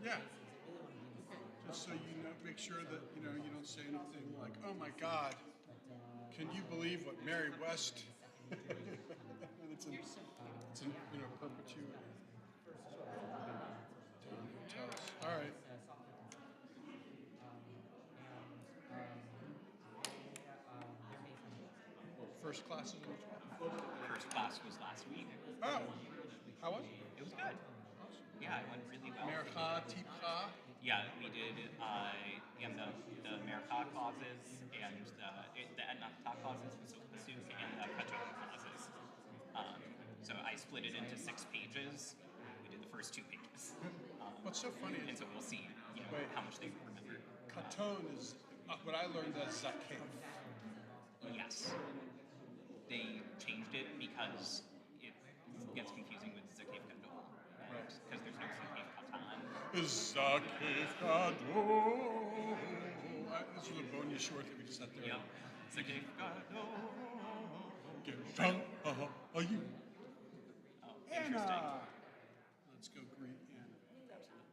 Yeah. Just so you know, make sure that you don't say anything like, "Oh my God, can you believe what Mary West?" And it's in perpetuity. Tell us. All right. First class is on the 12th. First class was last week. Oh, how was it? It was good. Yeah, it went really well. Mercha, Tipcha. Yeah, we did and the Merkah clauses and the Etnakta clauses was the Pasuk and the Kachon clauses. Um, so I split it into 6 pages. We did the first 2 pages. What's so funny And is, so we'll see, wait, how much they remember. Katon is what I learned as Zakef. Yes. They changed it because it gets confusing with Zakef Gadol. Right. Because there's no Zakef Katan. Zakef Gadol. This was a Bonya short that we just sat there. Yep. Zakef Gadol. Get down, you. Oh, interesting. Anna. Let's go greet Anna. Absolutely.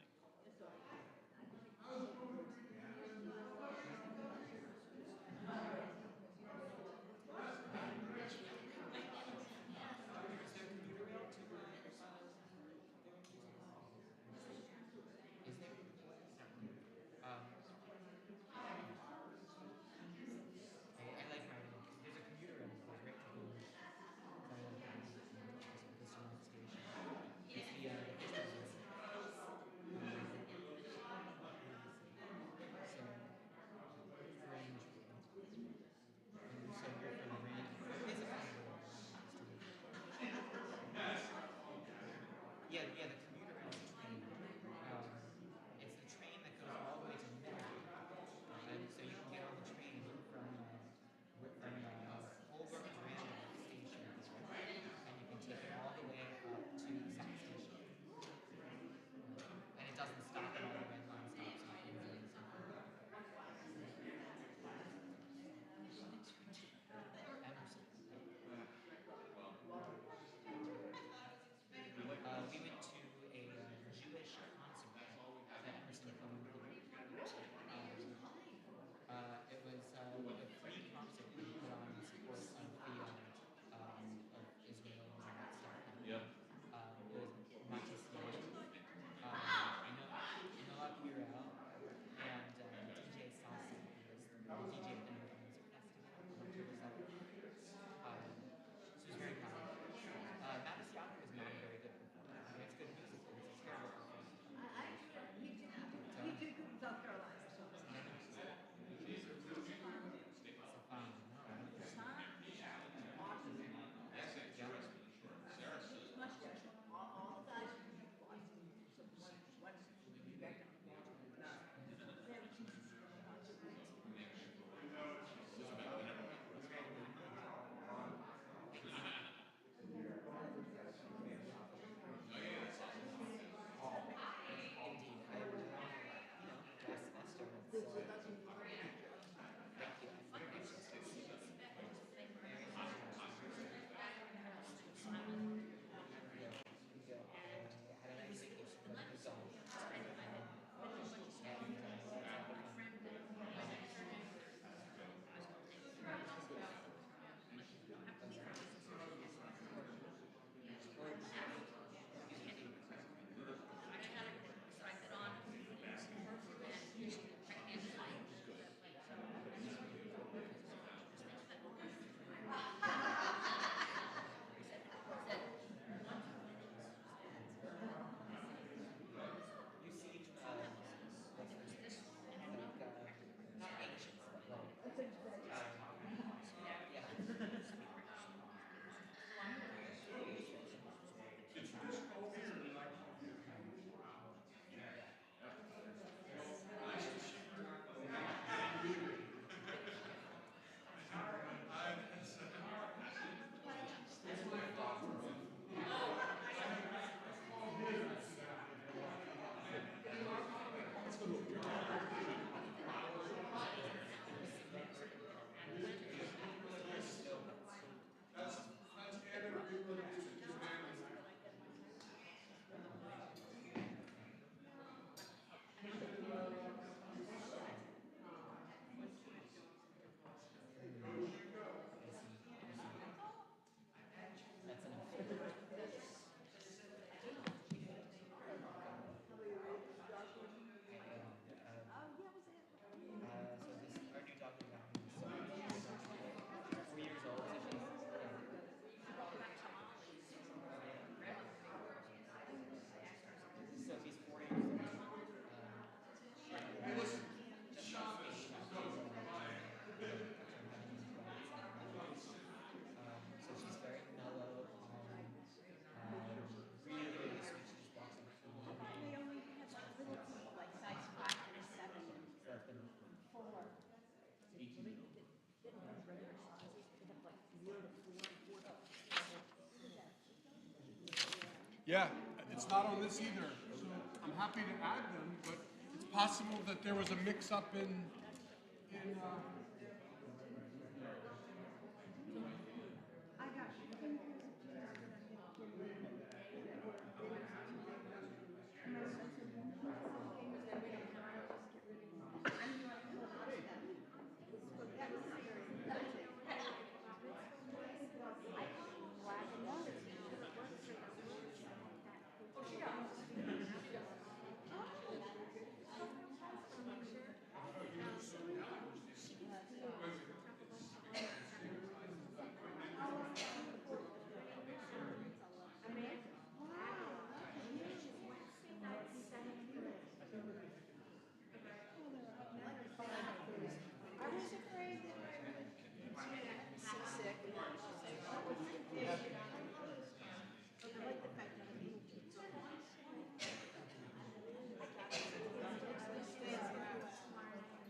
Yeah, it's not on this either. So I'm happy to add them, but it's possible that there was a mix-up in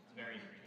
It's very pretty.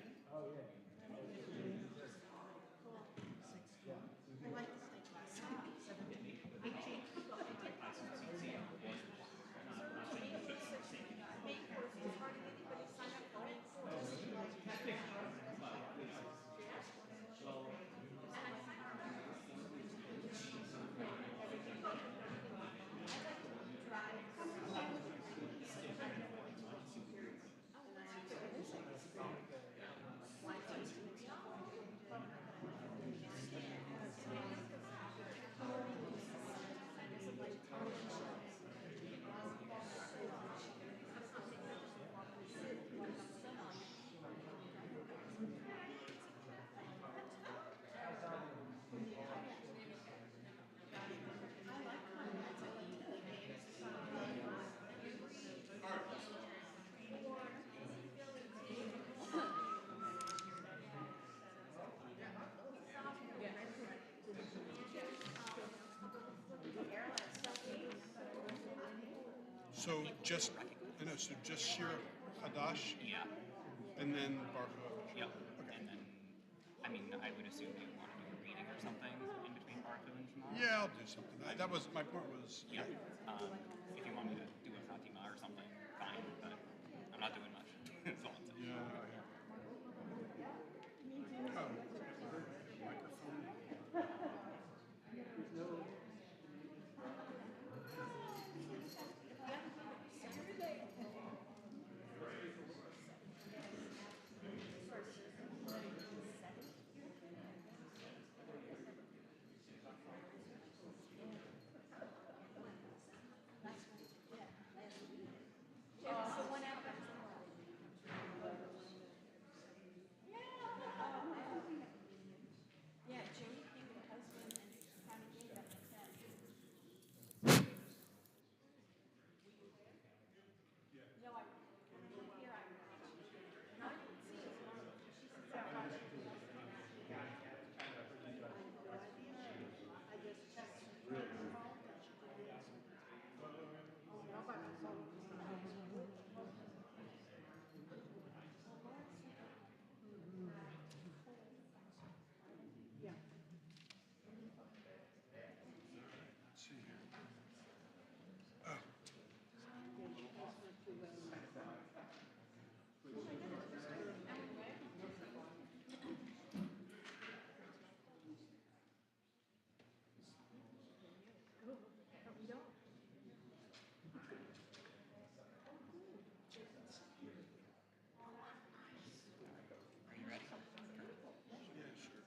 so just I know, so just Shira Hadash Yeah. and then Barco. Yep. Okay. And then, I mean, I would assume you want to do a reading or something in between Barco and Shema. Yeah, I'll do something. That was my point. Was Yeah. If you want me to do a Fatima or something, fine. But I'm not doing much. That's all I'm saying. Yeah. Oh, microphone. Let's see here. Oh. Are you ready? Yeah, sure.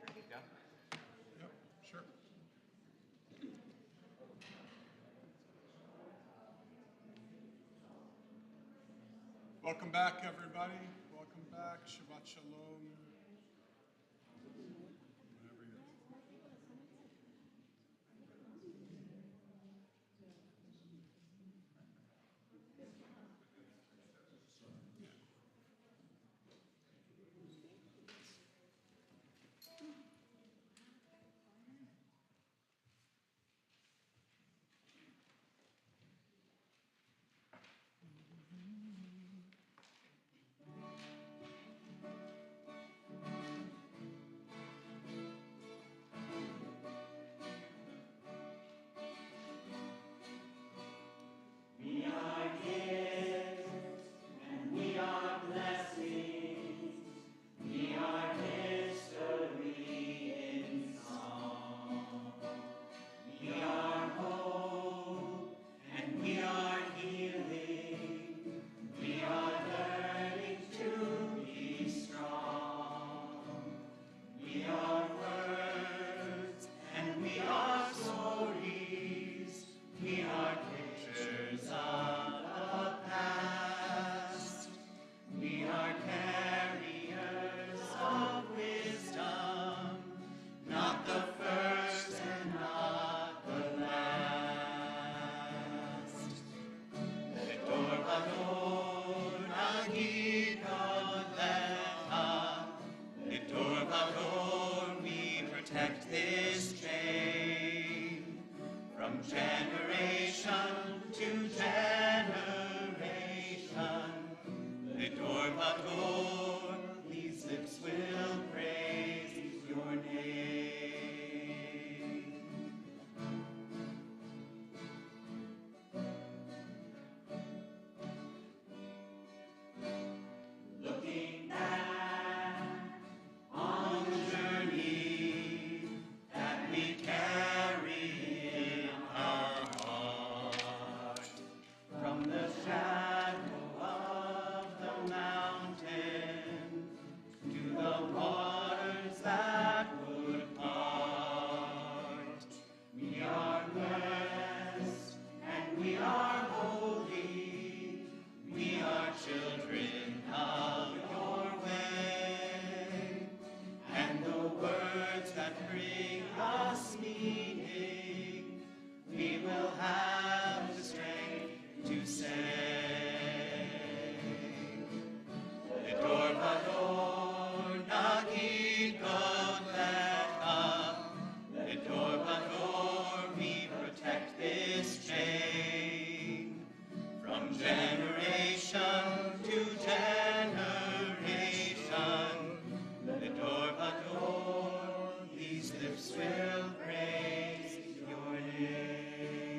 Ready to go? Yep, sure. Welcome back, everybody. Welcome back. Shabbat Shalom. Whatever you Vador, these lips will praise your name. Looking back on the journey that we carry in our heart, from the shadow of the mountain to the waters that would part. We are blessed and we are holy. We are children of your way. And the words that bring us meaning, we will have the strength to say. Ledor Vador Nagid Godlecha. Ledor Vador, we protect this chain. From generation to generation. Ledor Vador, these lips will praise your name.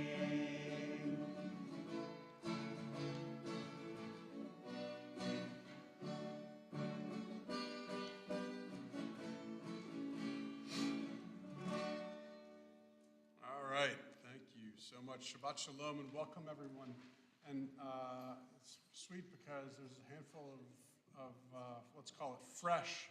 All right, thank you so much. Shabbat Shalom and welcome everyone. And it's sweet because there's a handful of let's call it fresh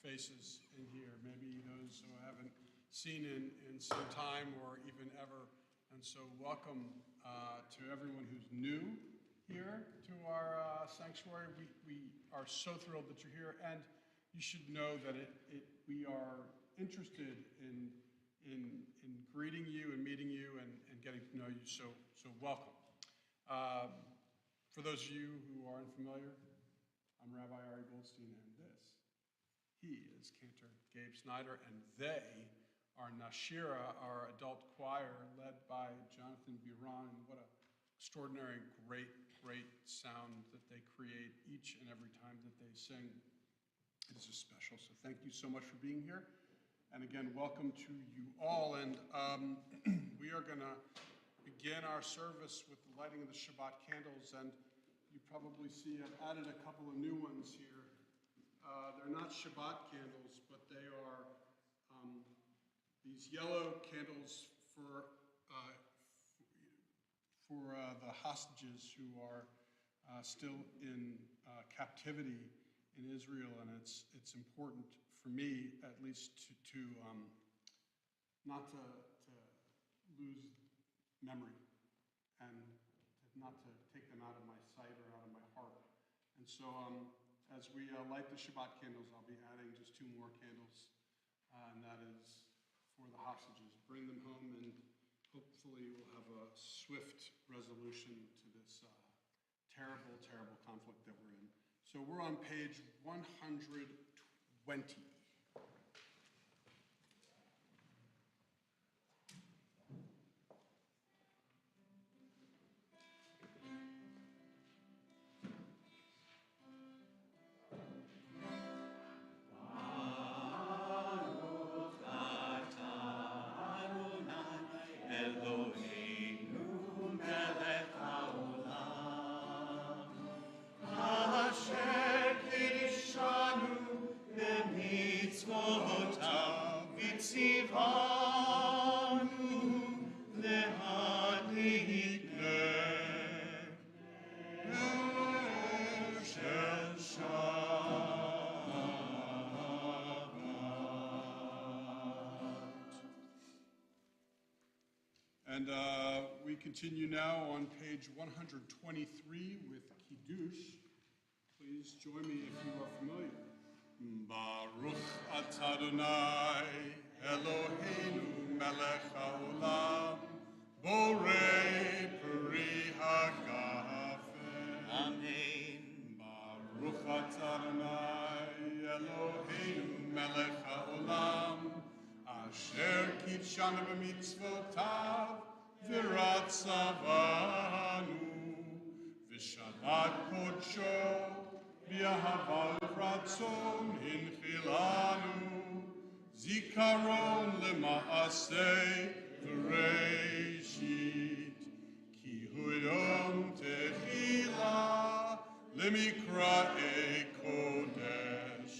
faces in here. Maybe those who I haven't seen in some time or even ever. And so welcome to everyone who's new here to our sanctuary. We are so thrilled that you're here, and you should know that we are interested in greeting you and meeting you and getting to know you. So welcome. For those of you who are unfamiliar, I'm Rabbi Ari Goldstein, and he is Cantor Gabe Snyder, and they are Nashira, our adult choir, led by Jonathan Biron. What an extraordinary, great sound that they create each and every time that they sing. It is just special, so thank you so much for being here. And again, welcome to you all. And we are going to begin our service with the lighting of the Shabbat candles. And you probably see I've added a couple of new ones here. They're not Shabbat candles, but they are these yellow candles for the hostages who are still in captivity in Israel, and it's important for me, at least, to not to lose memory and not to take them out of my sight or out of my heart. And so as we light the Shabbat candles, I'll be adding just 2 more candles, and that is for the hostages. Bring them home, and hopefully we'll have a swift resolution to this terrible, terrible conflict that we're in. So we're on page 120. And we continue now on page 123 with Kiddush. Please join me if you are familiar. Baruch atah Adonai Eloheinu melech haolam borei peri hagafen. Amen. Baruch atah Adonai Eloheinu melech haolam asher kitshanu b'mitzvotav v'ratzavanu v'shabbat kodsho V'ahava v'ratzon hinchilanu, zikaron lema'aseh v'reishit, ki hu yom techila lemikra'e kodesh,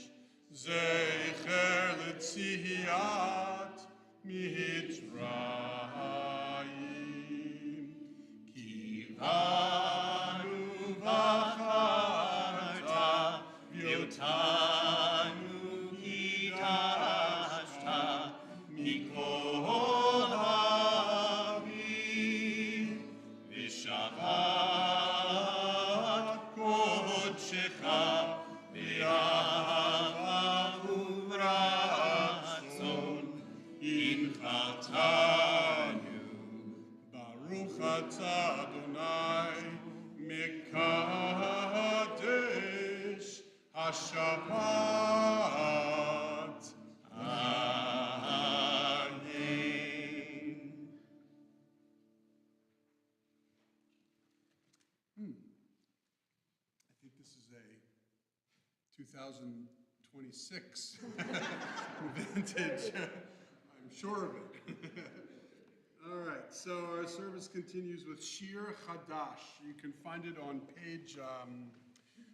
zecher letzihiyat mitzrayim, ki vanu v'acharta v'yotanu kitashta mikol ha'avim v'shavat kodshecha v'ahava uvratzon inchatanu Baruch atah Adonai mekadesh hashavat. Amen. I think this is a 2026 vintage. I'm sure of it. All right, so our service continues with Shir Chadash. You can find it on page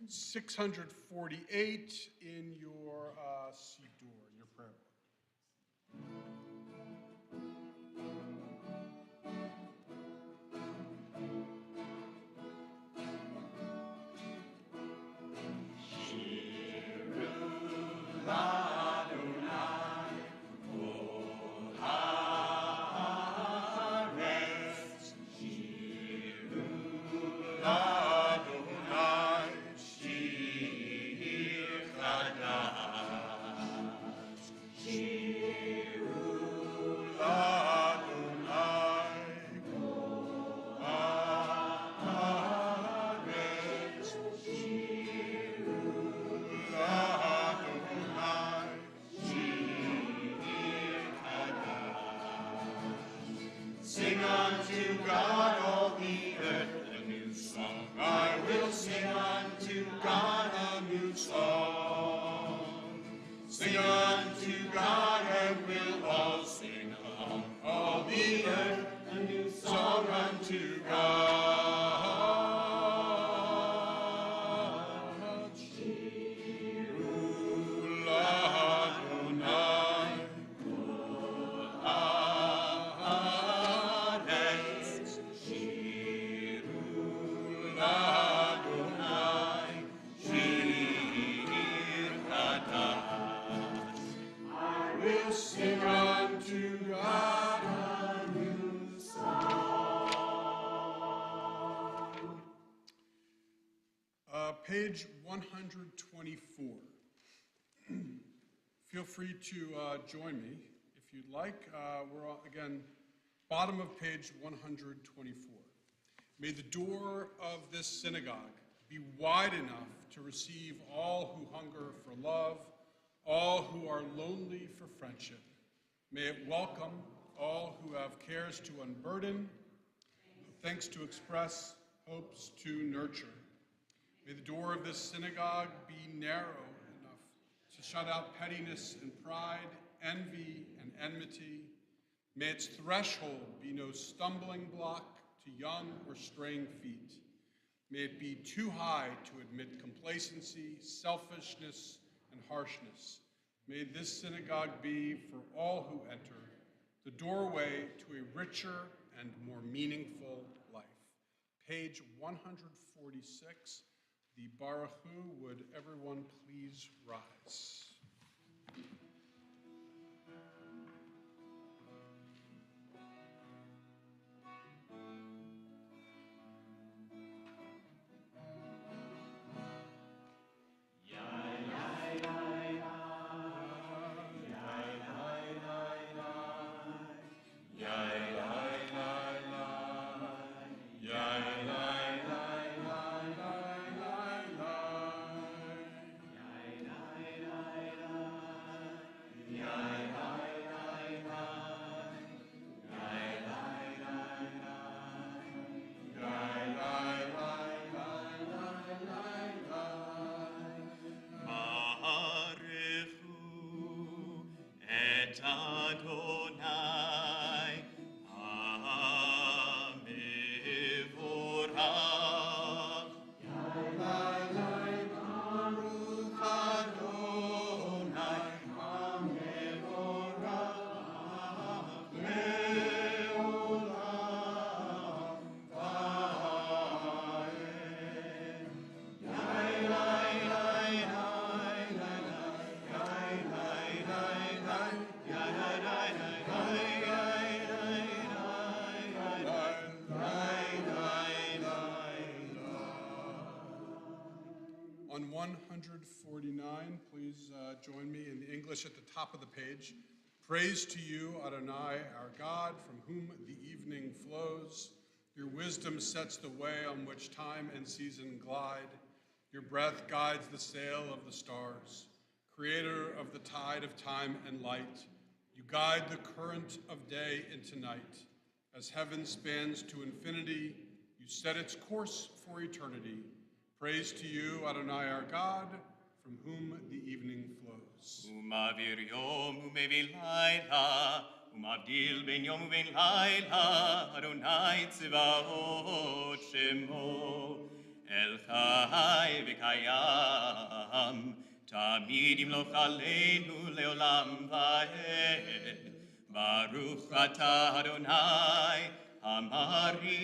648 in your Siddur, your prayer book. Adonai, Shir Chadash. Shirul Adonai, Haaretz. Shirul Adonai, Shir Chadash. Sing unto God all the earth a new song. I will sing unto God a new song. Sing unto God and we'll all sing along. All the earth a new song unto God. Shirul Adonai, Haaretz. Shirul Adonai, Shir Chadash. I will sing unto God a new song. Page 124. Feel free to join me if you'd like. We're again, bottom of page 124. May the door of this synagogue be wide enough to receive all who hunger for love, all who are lonely for friendship. May it welcome all who have cares to unburden, thanks to express, hopes to nurture. May the door of this synagogue be narrow enough to shut out pettiness and pride, envy and enmity. May its threshold be no stumbling block to young or straying feet. May it be too high to admit complacency, selfishness, and harshness. May this synagogue be, for all who enter, the doorway to a richer and more meaningful life. Page 146, the Baruch Hu. Would everyone please rise? et Adonai Hamevorach. Baruch Adonai Hamevorach leolam vaed. Yai, yai, yai, yai, yai, yai, yai, yai, On 149, please join me in the English at the top of the page. Praise to you, Adonai, our God, from whom the evening flows. Your wisdom sets the way on which time and season glide. Your breath guides the sail of the stars. Creator of the tide of time and light, you guide the current of day into night. As heaven spans to infinity, you set its course for eternity. Praise to you, Adonai, our God, from whom the evening flows. Umavir yom umevil laila, umavdil ben yom uben laila, Adonai tzvaot shemo, El chai v'kayam, tamid yimloch aleinu leolam vaed. Baruch atah Adonai, Amari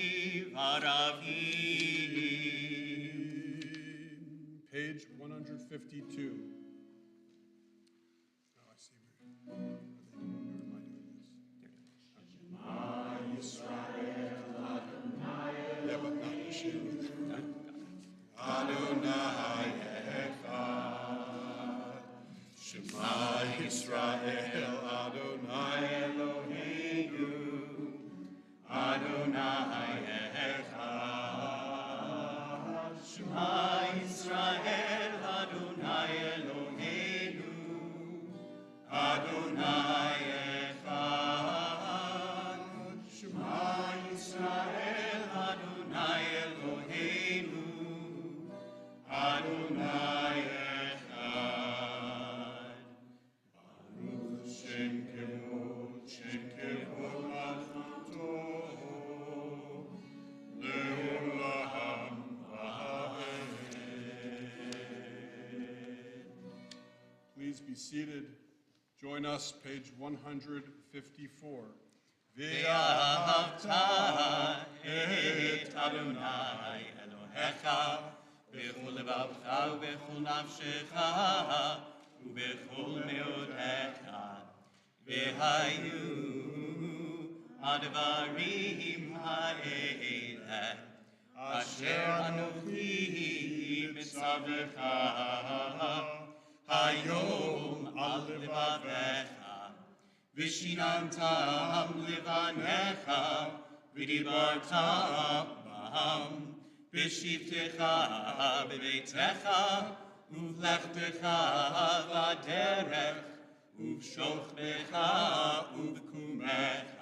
v'aravi. Page 152. Oh, I see. Where am I doing this? Yeah, but not Yeshua. Adonai Echad. Shema Yisrael, Adonai Eloheinu. Adonai Echad. Shema Yisrael, Adonai Eloheinu. Adonai Echad. Shema Yisrael, Adonai Eloheinu. Adonai Echad. Baruch Shem Kevod Malchuto, Leolam Vaed. Please be seated. Join us, page 154. ואהבת את אדוני אלוהיך בכל לבבך ובכל נפשך ובכל מאודיך והיו הדברים האלה אשר אנוכי מצווך היום על לבביך ושיננתם לבניך, ודיברת בהם, בשבתך בביתך, ובלכתך בדרך, ובשוכבך ובקומך,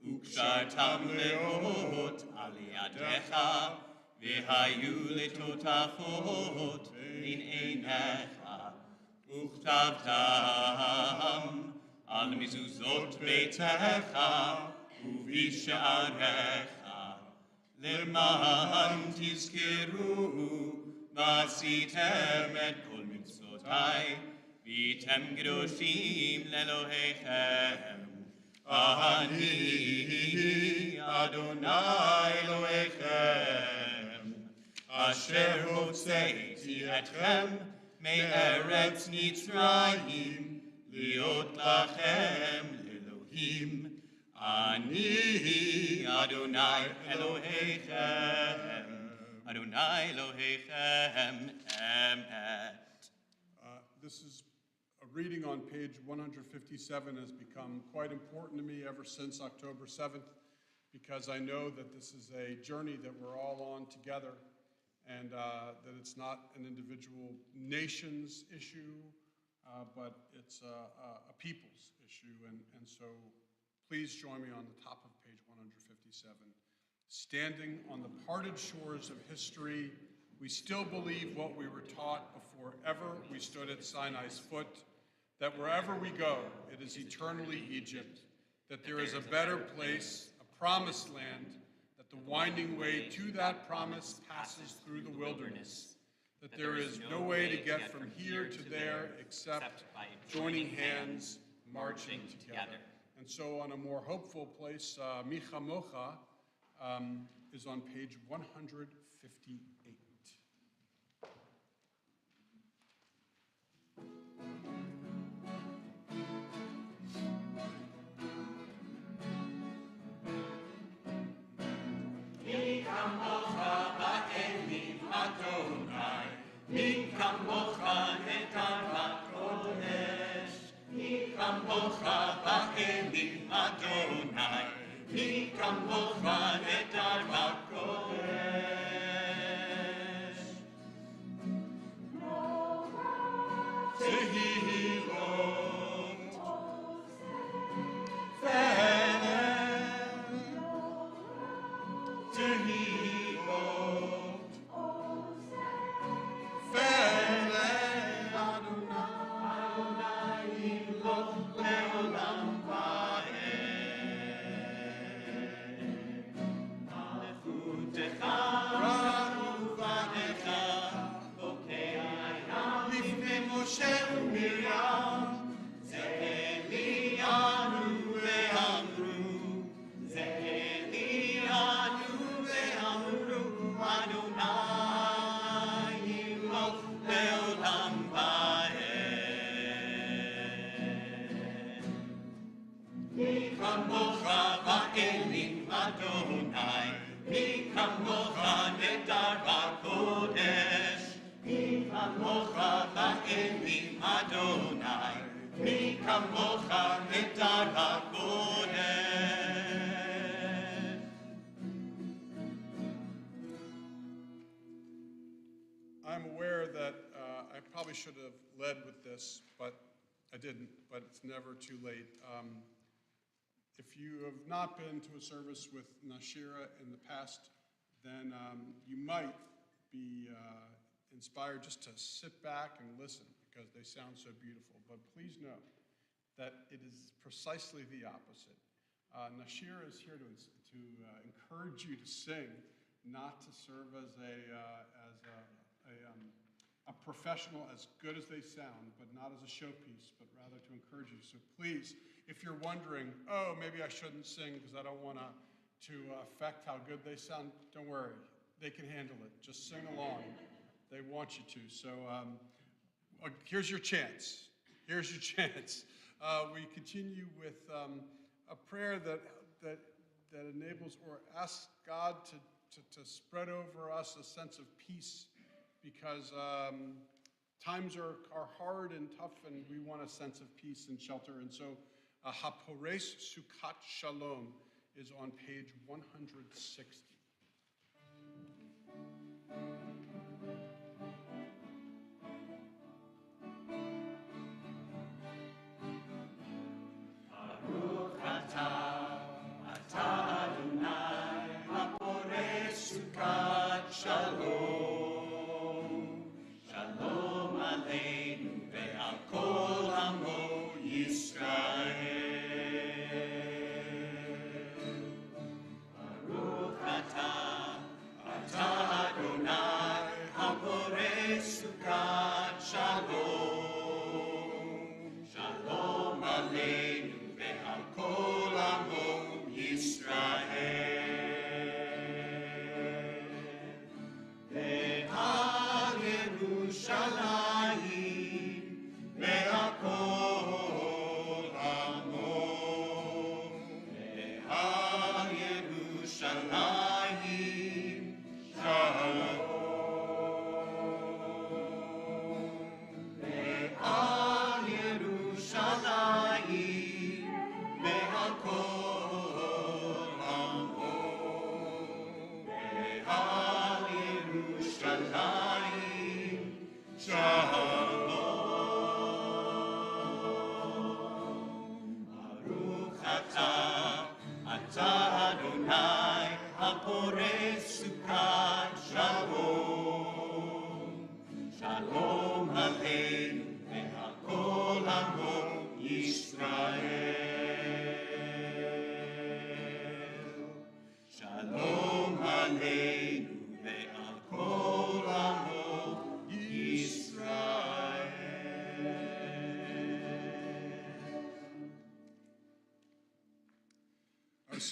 וקשרתם לאות על ידיך, והיו לטוטפות בין עיניך, וכתבתם על מזוזות ביתך ובשעריך, למען תזכרו ועשיתם את כל מצוותיי, והייתם קדושים לאלוהיכם. אני אדוני אלוהיכם, אשר הוצאתי אתכם מארץ מצרים, להיות לכם לאלוהים, אני אדוני אלוהיכם, אדוני אלוהיכם אמת. This is a reading on page 157 has become quite important to me ever since October 7th, because I know that this is a journey that we're all on together, and that it's not an individual nation's issue, but it's a people's issue, and so please join me on the top of page 157. Standing on the parted shores of history, we still believe what we were taught before ever we stood at Sinai's foot. that wherever we go, it is eternally Egypt, that there is a better place, a promised land, that the winding way to that promise passes through the wilderness, that there is no way to get from here to there except by joining hands, marching together. And so on a more hopeful place, Mi Chamocha is on page 158. I'm aware that I probably should have led with this, but I didn't, but it's never too late. If you have not been to a service with Nashira in the past, then you might be inspired just to sit back and listen because they sound so beautiful. But please know that it is precisely the opposite. Nashira is here to encourage you to sing, not to serve as a professional, as good as they sound, but not as a showpiece, but rather to encourage you. So please, if you're wondering, oh, maybe I shouldn't sing because I don't want to affect how good they sound, don't worry. They can handle it. Just sing along. They want you to. So here's your chance. Here's your chance. We continue with a prayer that enables or asks God to spread over us a sense of peace, because times are hard and tough, and we want a sense of peace and shelter. And so Hapores Sukkot Shalom is on page 160. Shalom Aleinu ve'akol amo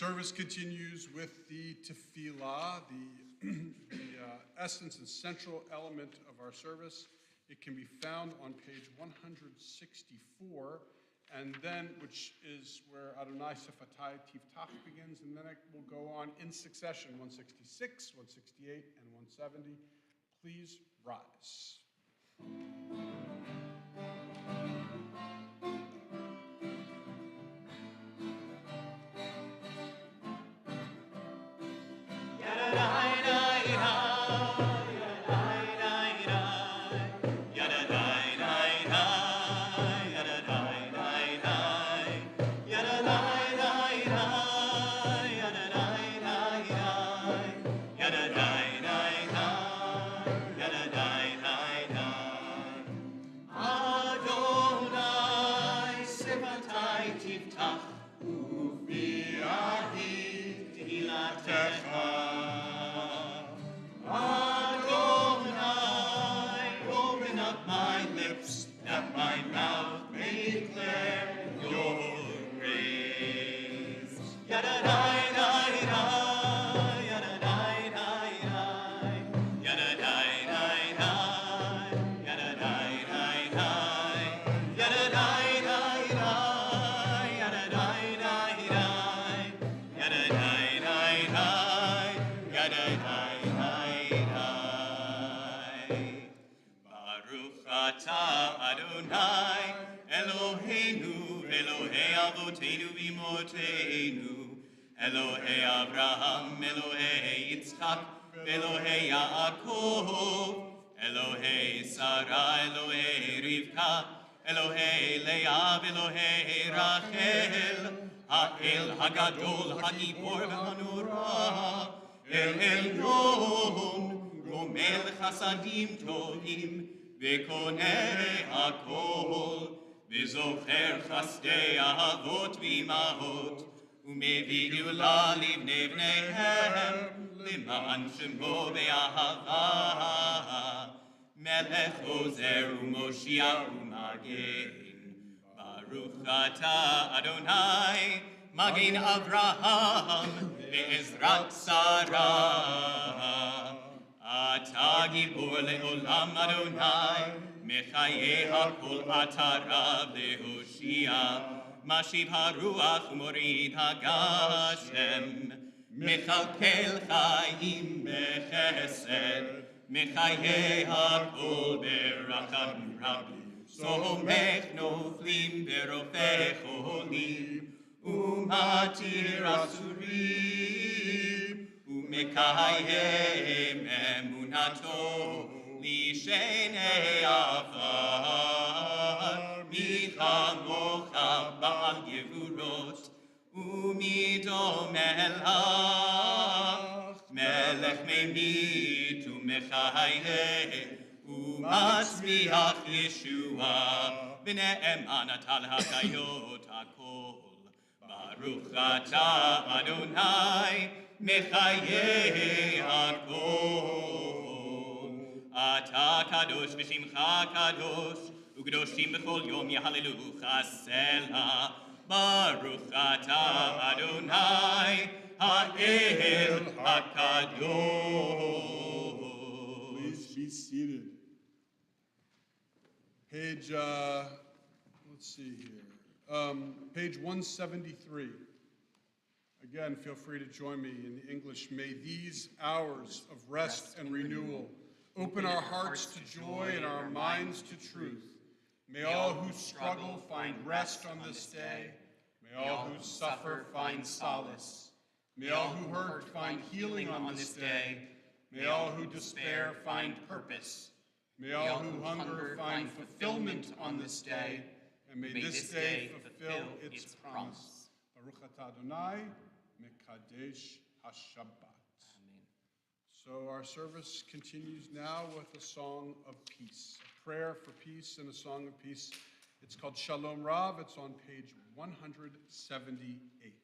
service continues with the tefillah, the essence and central element of our service. It can be found on page 164, and then, which is where Adonai Sifatai Tiftach begins, and then it will go on in succession, 166, 168, and 170. Please rise. Elohei Abraham, Elohei Yitzchak, Elohei Yaakov, Elohei Sarah, Elohei Rivka, Elohei Leah, Elohei Rachel, Ha'el Hagadol, Ha'gibor v'Hanurah, El Elyon, Gomel Chasadim Tovim, V'konei Hakol, V'zocher Chasdei Ahavot V'imahot, ומביא גאולה לבני בניהם, למען שמו באהבה. מלך עוזר ומושיע ומגן. ברוך אתה אדוני, מגן אברהם, בעזרת שרה. אתה גיבור לעולם אדוני, מחיי הכל אתה רב להושיע. משיב הרוח ומוריד הגשם, מכלכל חיים בחסד, מחיי הכל ברחמים רבים, סומך נופלים ורופא חולים, ומתיר אסורים, ומקיים אמונתו לשני עפר. מי כמוך בעל גבורות, ומי דומה לך, מלך ממית ומחיה, ומצמיח ישועה, ונאמן אתה להחיות הכל. ברוך אתה אדוני, מחיי הכל. אתה קדוש ושמך קדוש, וקדושים בכל יום יהללוך סלע. ברוך אתה אדוני האל הקדוש. Please be seated. Page, let's see here. Page 173. Again, feel free to join me in the English. May these hours of rest and renewal open our hearts to joy and our minds to truth. May all who struggle find rest on this day. May all who suffer find solace. May all who hurt find healing on this day. May all who despair find purpose. May all who hunger find fulfillment on this day. And may this day fulfill its promise. Baruch atah Adonai, Mekadesh HaShabbat. So our service continues now with a song of peace, a prayer for peace and a song of peace. It's called Shalom Rav. It's on page 178.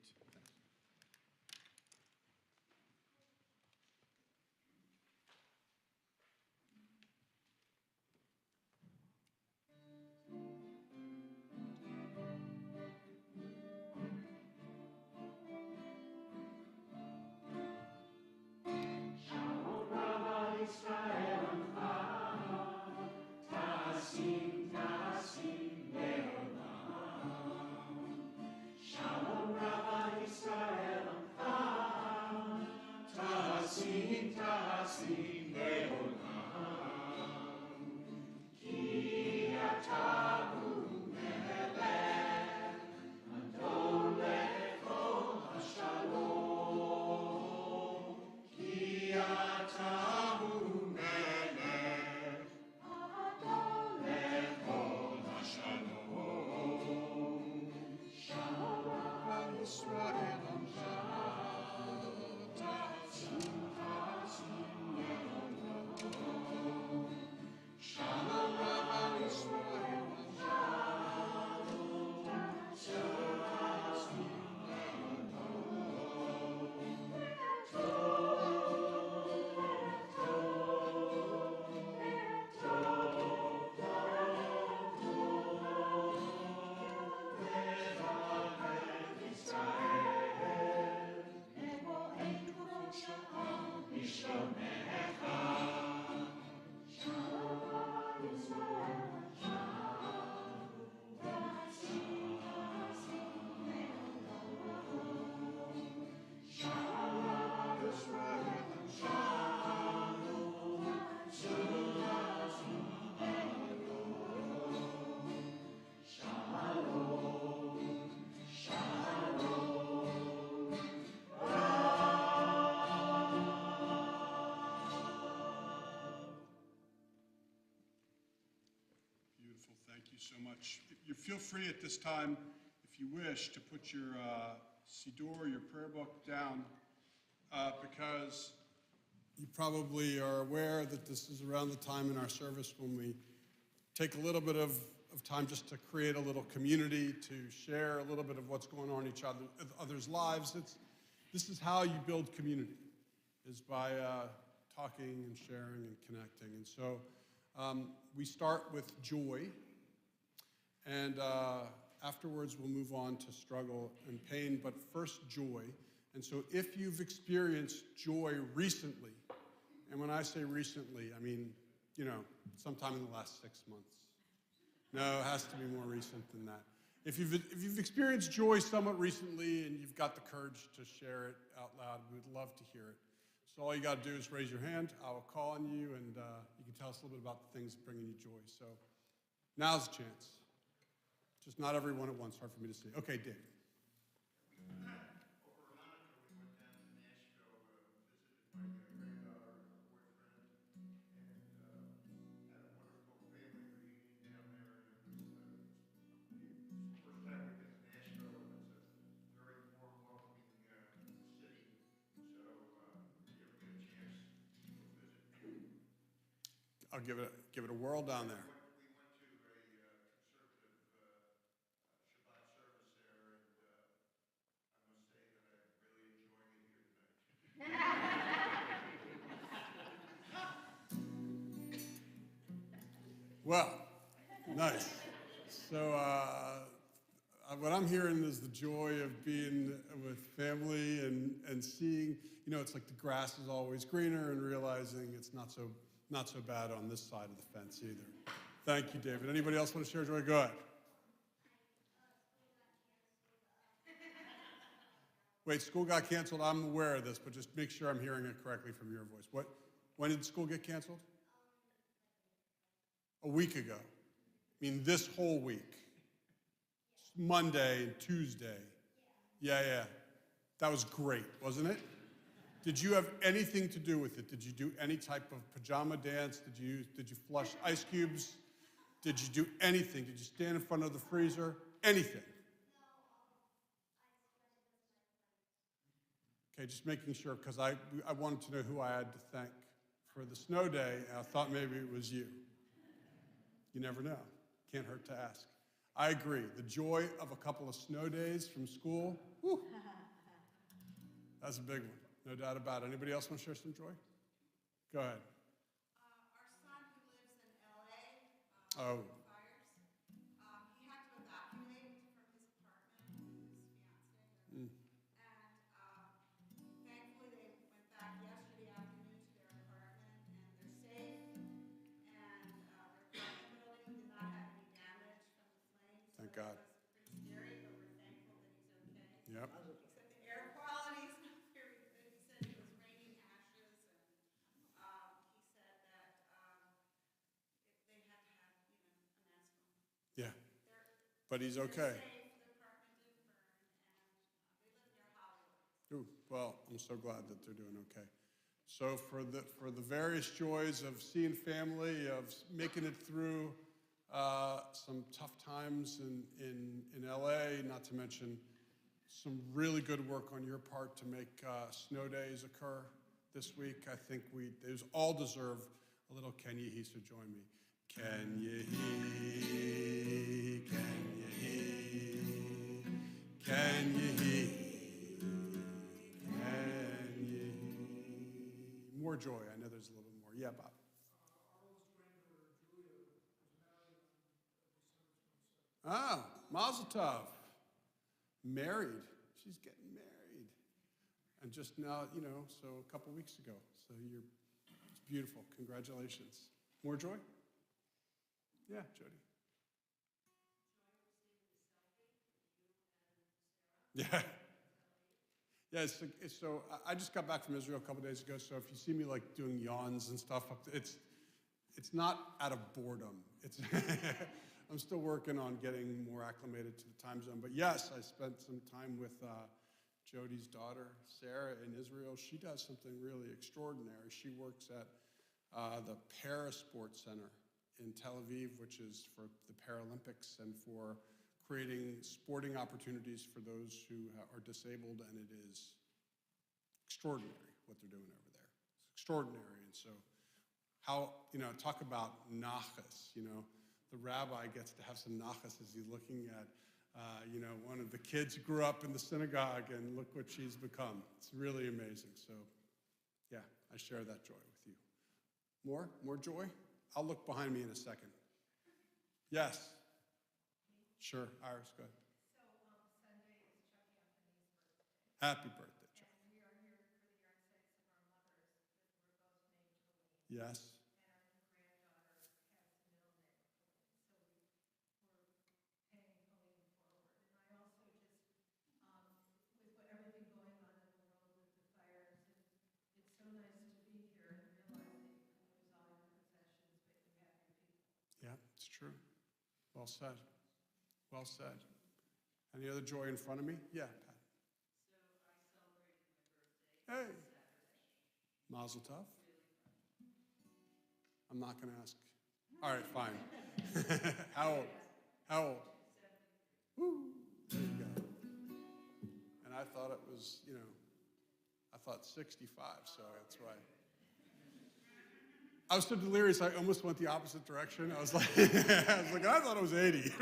Beautiful. Thank you so much. You feel free at this time, if you wish, to put your Siddur, your prayer book down, because you probably are aware that this is around the time in our service when we take a little bit of time just to create a little community, to share a little bit of what's going on in others' lives. This is how you build community, is by talking and sharing and connecting. And so we start with joy, and afterwards we'll move on to struggle and pain, but first joy. And so if you've experienced joy recently, and when I say recently, I mean, sometime in the last 6 months. No, it has to be more recent than that. If you've experienced joy somewhat recently and you've got the courage to share it out loud, we'd love to hear it. So all you got to do is raise your hand. I will call on you, and you can tell us a little bit about the things bringing you joy. So now's the chance. Just not everyone at once. Hard for me to see. Okay, Dave. I'll give it a whirl down there. We went to a conservative Shabbat service there, and I must say that I'm really enjoying it here tonight. Well, nice. So what I'm hearing is the joy of being with family and seeing, it's like the grass is always greener, and realizing it's not so bad on this side of the fence either. Thank you, David. Anybody else want to share joy? Go ahead. Wait, school got canceled? I'm aware of this, but just make sure I'm hearing it correctly from your voice. When did school get canceled? A week ago. I mean, this whole week. Monday and Tuesday. Yeah. That was great, wasn't it? Did you have anything to do with it? Did you do any type of pajama dance? Did you flush ice cubes? Did you do anything? Did you stand in front of the freezer? Anything? Okay, just making sure, because I wanted to know who I had to thank for the snow day, and I thought maybe it was you. You never know. Can't hurt to ask. I agree. The joy of a couple of snow days from school, whew, that's a big one. No doubt about it. Anybody else want to share some joy? Go ahead. Our son who lives in LA, Oh. fires, he had to evacuate from his apartment with his fiance. And thankfully they went back yesterday afternoon to their apartment, and they're safe. And their apartment building did not have any damage from the flames. Thank so God. It was pretty scary, but we're thankful that he's okay. Yep. Except the air quality is not very good. He said it was raining ashes, and he said that they had to have, an But he's okay. Safe, the apartment didn't burn, and they live near Hollywood. Ooh, well, I'm so glad that they're doing okay. So for the various joys of seeing family, of making it through some tough times in LA, not to mention some really good work on your part to make snow days occur this week. I think those all deserve a little Can You He, so join me. Can you he? Can you he? Can you he? Can you he? More joy. I know there's a little more. Yeah, Bob. Ah, Mazel Tov. Married. She's getting married. And just now, so a couple weeks ago. So it's beautiful. Congratulations. More joy? Yeah, Jody. Yeah. Yeah, so I just got back from Israel a couple days ago, so if you see me like doing yawns and stuff, it's not out of boredom. It's I'm still working on getting more acclimated to the time zone. But yes, I spent some time with Jody's daughter, Sarah, in Israel. She does something really extraordinary. She works at the Parasport Center in Tel Aviv, which is for the Paralympics and for creating sporting opportunities for those who are disabled, and it is extraordinary what they're doing over there. It's extraordinary, and so talk about nachas, the rabbi gets to have some nachas as he's looking at, one of the kids who grew up in the synagogue, and look what she's become. It's really amazing. So, yeah, I share that joy with you. More joy? I'll look behind me in a second. Yes. Sure, Iris, go ahead. So Sunday is Chuck Anthony's birthday. Happy birthday, Chuck. And we are here for the yardsticks of our mothers, because we're both named Helene. Yes. And our new granddaughter has the middle name of Helene. So we're paying Helene forward. And I also just, with everything going on in the world with the fires, it's so nice to be here and realize that you can lose all your possessions, but you have your people. Yeah, it's true. Well said. Well said. Any other joy in front of me? Yeah, Pat. So I celebrated my birthday Hey. Saturday. Mazel tov. I'm not going to ask. All right, fine. How old? How old? 73. Woo. There you go. And I thought it was, I thought 65, so that's why. I was so delirious, I almost went the opposite direction. I was like, I thought it was 80.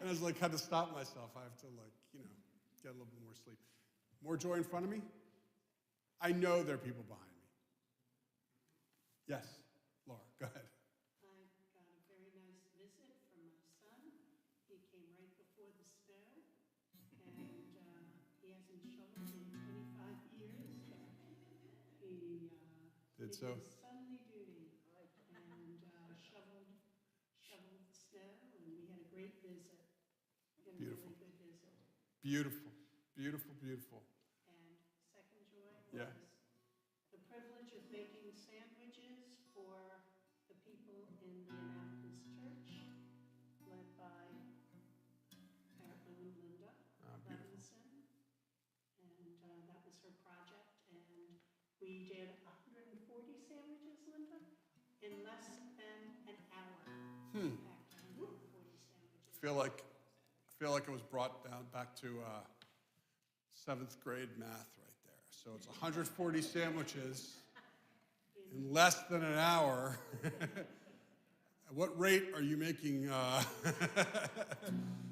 And I was like, had to stop myself. I have to get a little bit more sleep. More joy in front of me? I know there are people behind me. Yes, Laura, go ahead. I got a very nice visit from my son. He came right before the snow, and he hasn't shoveled in 25 years. He Did did so. his sonly duty and shoveled the snow, and we had a great visit. A Beautiful. really good visit. Beautiful, beautiful, beautiful. And second joy Yeah. was the privilege of making sandwiches for the people in the Annapolis Church, led by our own Linda Beautiful. Levinson. And that was her project. And we did 140 sandwiches, Linda, in less than an hour. We packed 140 sandwiches. I feel like it was brought down back to 7th grade math right there. So it's 140 sandwiches in less than an hour. At what rate are you making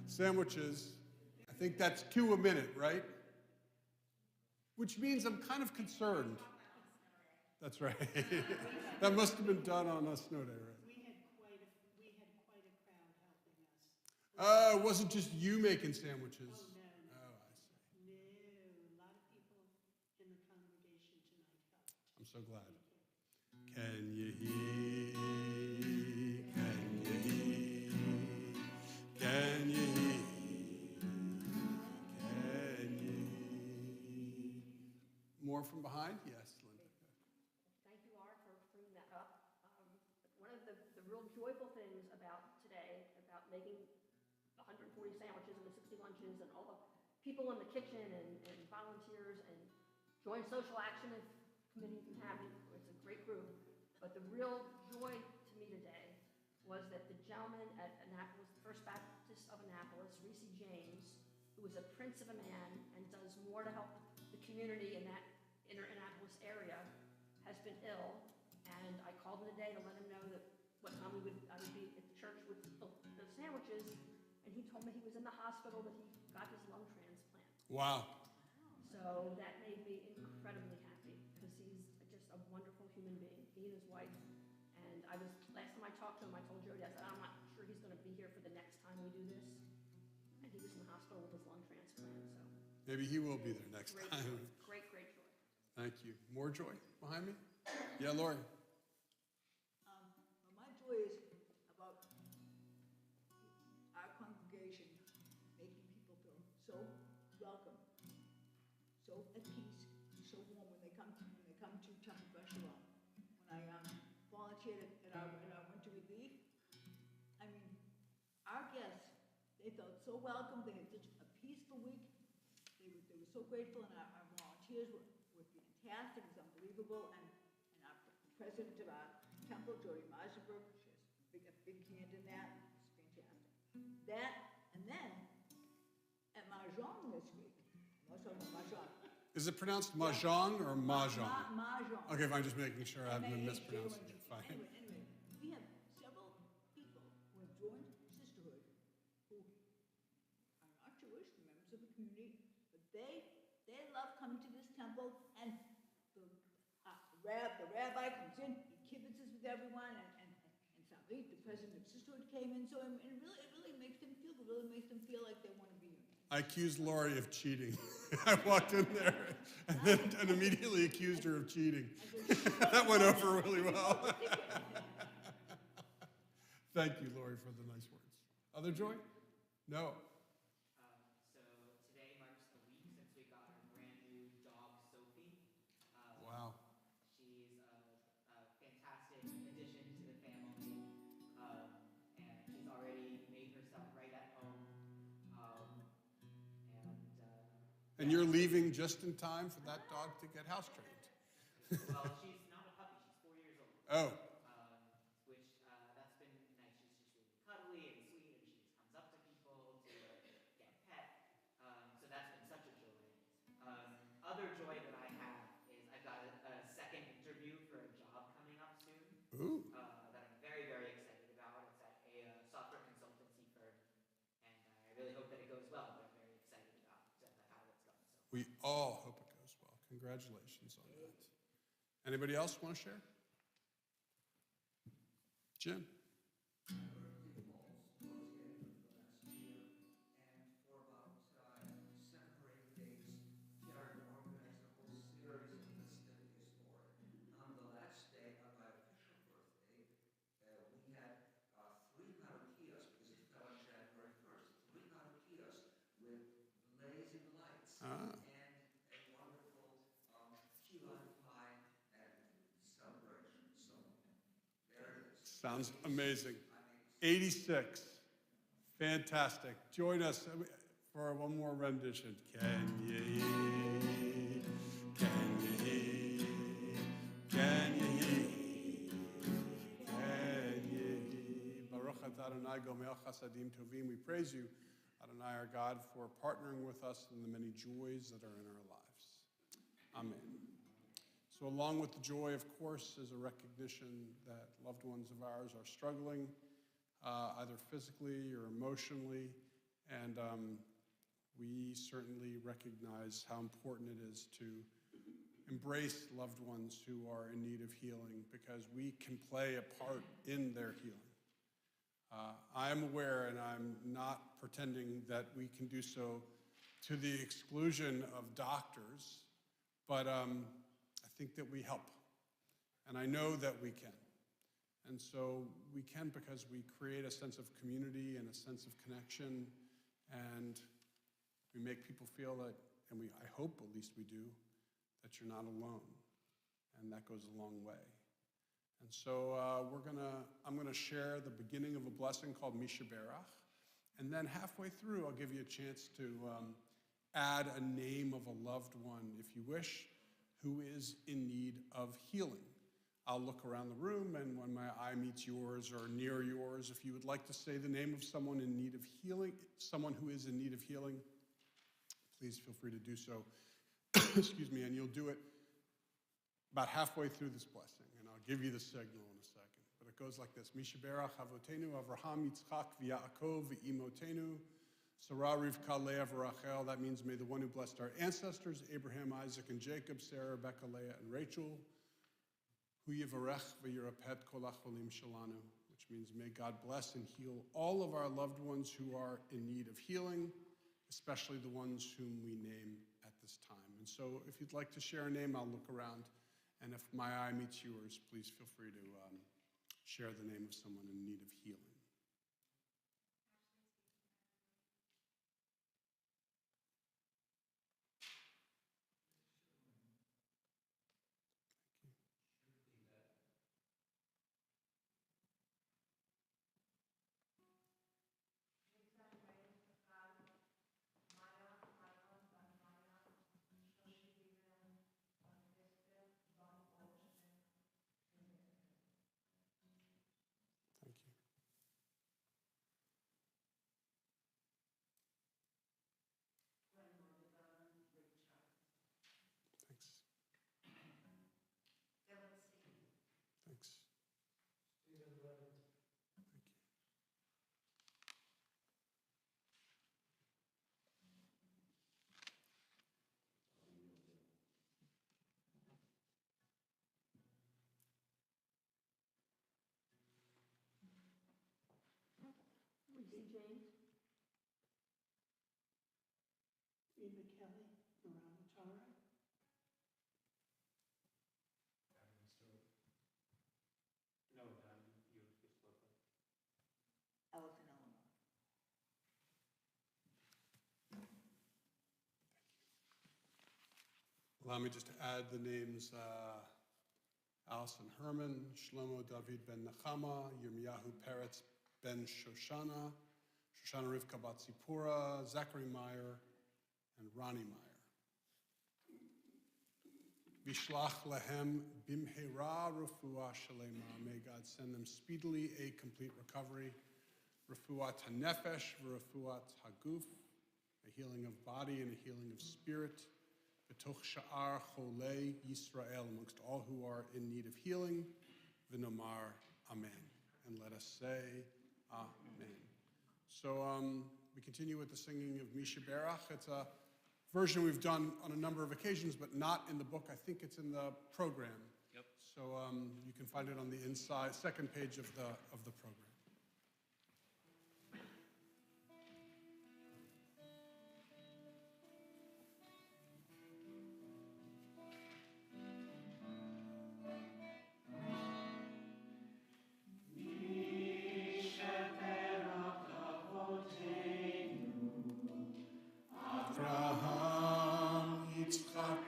sandwiches? I think that's 2 a minute, right? Which means I'm kind of concerned. That's right. That must have been done on a snow day, right? We had quite a crowd helping us. It wasn't just you making sandwiches. Oh, no, no. Oh, I see. No, a lot of people in the congregation tonight helped. I'm so glad. Can you hear? Can you hear? Can you hear? Can you hear? More from behind? Yes, Linda. Thank you, Art, for bringing that up. One of the real joyful things about today, about making 140 sandwiches and the 60 lunches and all the people in the kitchen and volunteers and Joint Social Action if committee if you have it. It's a great group. But the real joy to me today was that the gentleman at Annapolis, the First Baptist of Annapolis, Reese James, who is a prince of a man and does more to help the community in that inner Annapolis area, has been ill. And I called him today to let him know that what time I would be at the church with the sandwiches. And he told me he was in the hospital, that he got his lung transplant. Wow. So that made me incredibly happy because he's just a wonderful human being, he and his wife. And last time I talked to him, I told Jody, I said, I'm not sure he's going to be here for the next time we do this. And he was in the hospital with his lung transplant, so Maybe he will be there next great time. joy, great joy. Thank you. More joy behind me? Yeah, Lori. Well, my joy is about our congregation making people feel so welcome, so at peace, so warm when they come to Temple Restaurant. When I volunteered at our winter relief, I mean, our guests, they felt so welcome. They had such a peaceful week. They were so grateful, and our volunteers were fantastic. It was unbelievable. And our president of our temple, Jody Meisenberg, she has a big hand in that. It's fantastic. That, and then at Mahjong this week, I was talking about Mahjong. Is it pronounced Mahjong or Mahjong? Mahjong. Okay, fine, just making sure I haven't been mispronouncing it. Fine. Anyway, we have several people who have joined Sisterhood who are not Jewish, members of the community, but they love coming to this temple, and the rabbi comes in, he kibitzes with everyone, and Salit, the president of Sisterhood, came in, so it really makes them feel good, really makes them feel like they want to be here. I accused Lori of cheating. I walked in there and immediately accused her of cheating. That went over really well. Thank you, Lori, for the nice words. Other joy? No. So today marks a week since we got our brand new dog, Sophie. Wow. She's a fantastic addition to the family, and she's already made herself right at home. And you're leaving just in time for that dog to get house trained. Well, she's not a puppy; she's 4 years old. Oh. Which that's been nice. She's just really cuddly and sweet, and she just comes up to people to get pet. So that's been such a joy. Other joy that I have is I've got a second interview for a job coming up soon. Ooh. That I'm very, very excited about. It's at a software consultancy firm, and I really hope that it goes well. But I'm very excited about how it's going. So. We all hope it goes well. Congratulations on that. Anybody else want to share? Jim. Sounds amazing. 86. Fantastic. Join us for one more rendition. Can you hear? Can you hear? Can you hear? Can you hear? Baruch atah Adonai gomel chasadim tovim. We praise you, Adonai our God, for partnering with us in the many joys that are in our lives. Amen. So along with the joy, of course, is a recognition that loved ones of ours are struggling, either physically or emotionally, and we certainly recognize how important it is to embrace loved ones who are in need of healing, because we can play a part in their healing. I am aware, and I'm not pretending that we can do so to the exclusion of doctors, but I think that we help, and I know that we can. And so we can because we create a sense of community and a sense of connection, and we make people feel that, and I hope at least we do, that you're not alone, and that goes a long way. And so I'm gonna share the beginning of a blessing called Misha Berach, And then halfway through, I'll give you a chance to add a name of a loved one, if you wish, who is in need of healing. I'll look around the room, and when my eye meets yours or near yours, if you would like to say the name of someone in need of healing, someone who is in need of healing, please feel free to do so. Excuse me, and you'll do it about halfway through this blessing, and I'll give you the signal in a second. But it goes like this: Mishaberach Avotenu Avraham Yitzchak v'Yaakov v'Imotenu Sarah Rivka Leah v'Rachel. That means may the one who blessed our ancestors, Abraham, Isaac, and Jacob, Sarah, Rebecca, Leah, and Rachel, Hu Yivarech v'Yirapet Kol HaCholim Shalanu, which means may God bless and heal all of our loved ones who are in need of healing, especially the ones whom we name at this time. And so if you'd like to share a name, I'll look around. And if my eye meets yours, please feel free to share the name of someone in need of healing. Thank you. Thanks. Thanks. Thank you. Reese James. Eva Kelly, Marama Tara. Elephant Eleanor. Allow me just to add the names Alison Herman, Shlomo David ben Nechama, Yirmiyahu Peretz ben Shoshana, Shoshana Rivka bat Zipporah, Zachary Meyer, and Ronnie Meyer. Vishlach lehem bimhera refuah shalema. May God send them speedily a complete recovery. Refuat hanefesh v'refuat haguf, a healing of body and a healing of spirit. B'toch sha'ar cholei Yisrael, amongst all who are in need of healing. V'nomar amen. And let us say amen. So we continue with the singing of Mishaberach. It's a version we've done on a number of occasions, but not in the book. I think it's in the program. Yep. So you can find it on the inside, second page of the program. Avraham, Yitzchak,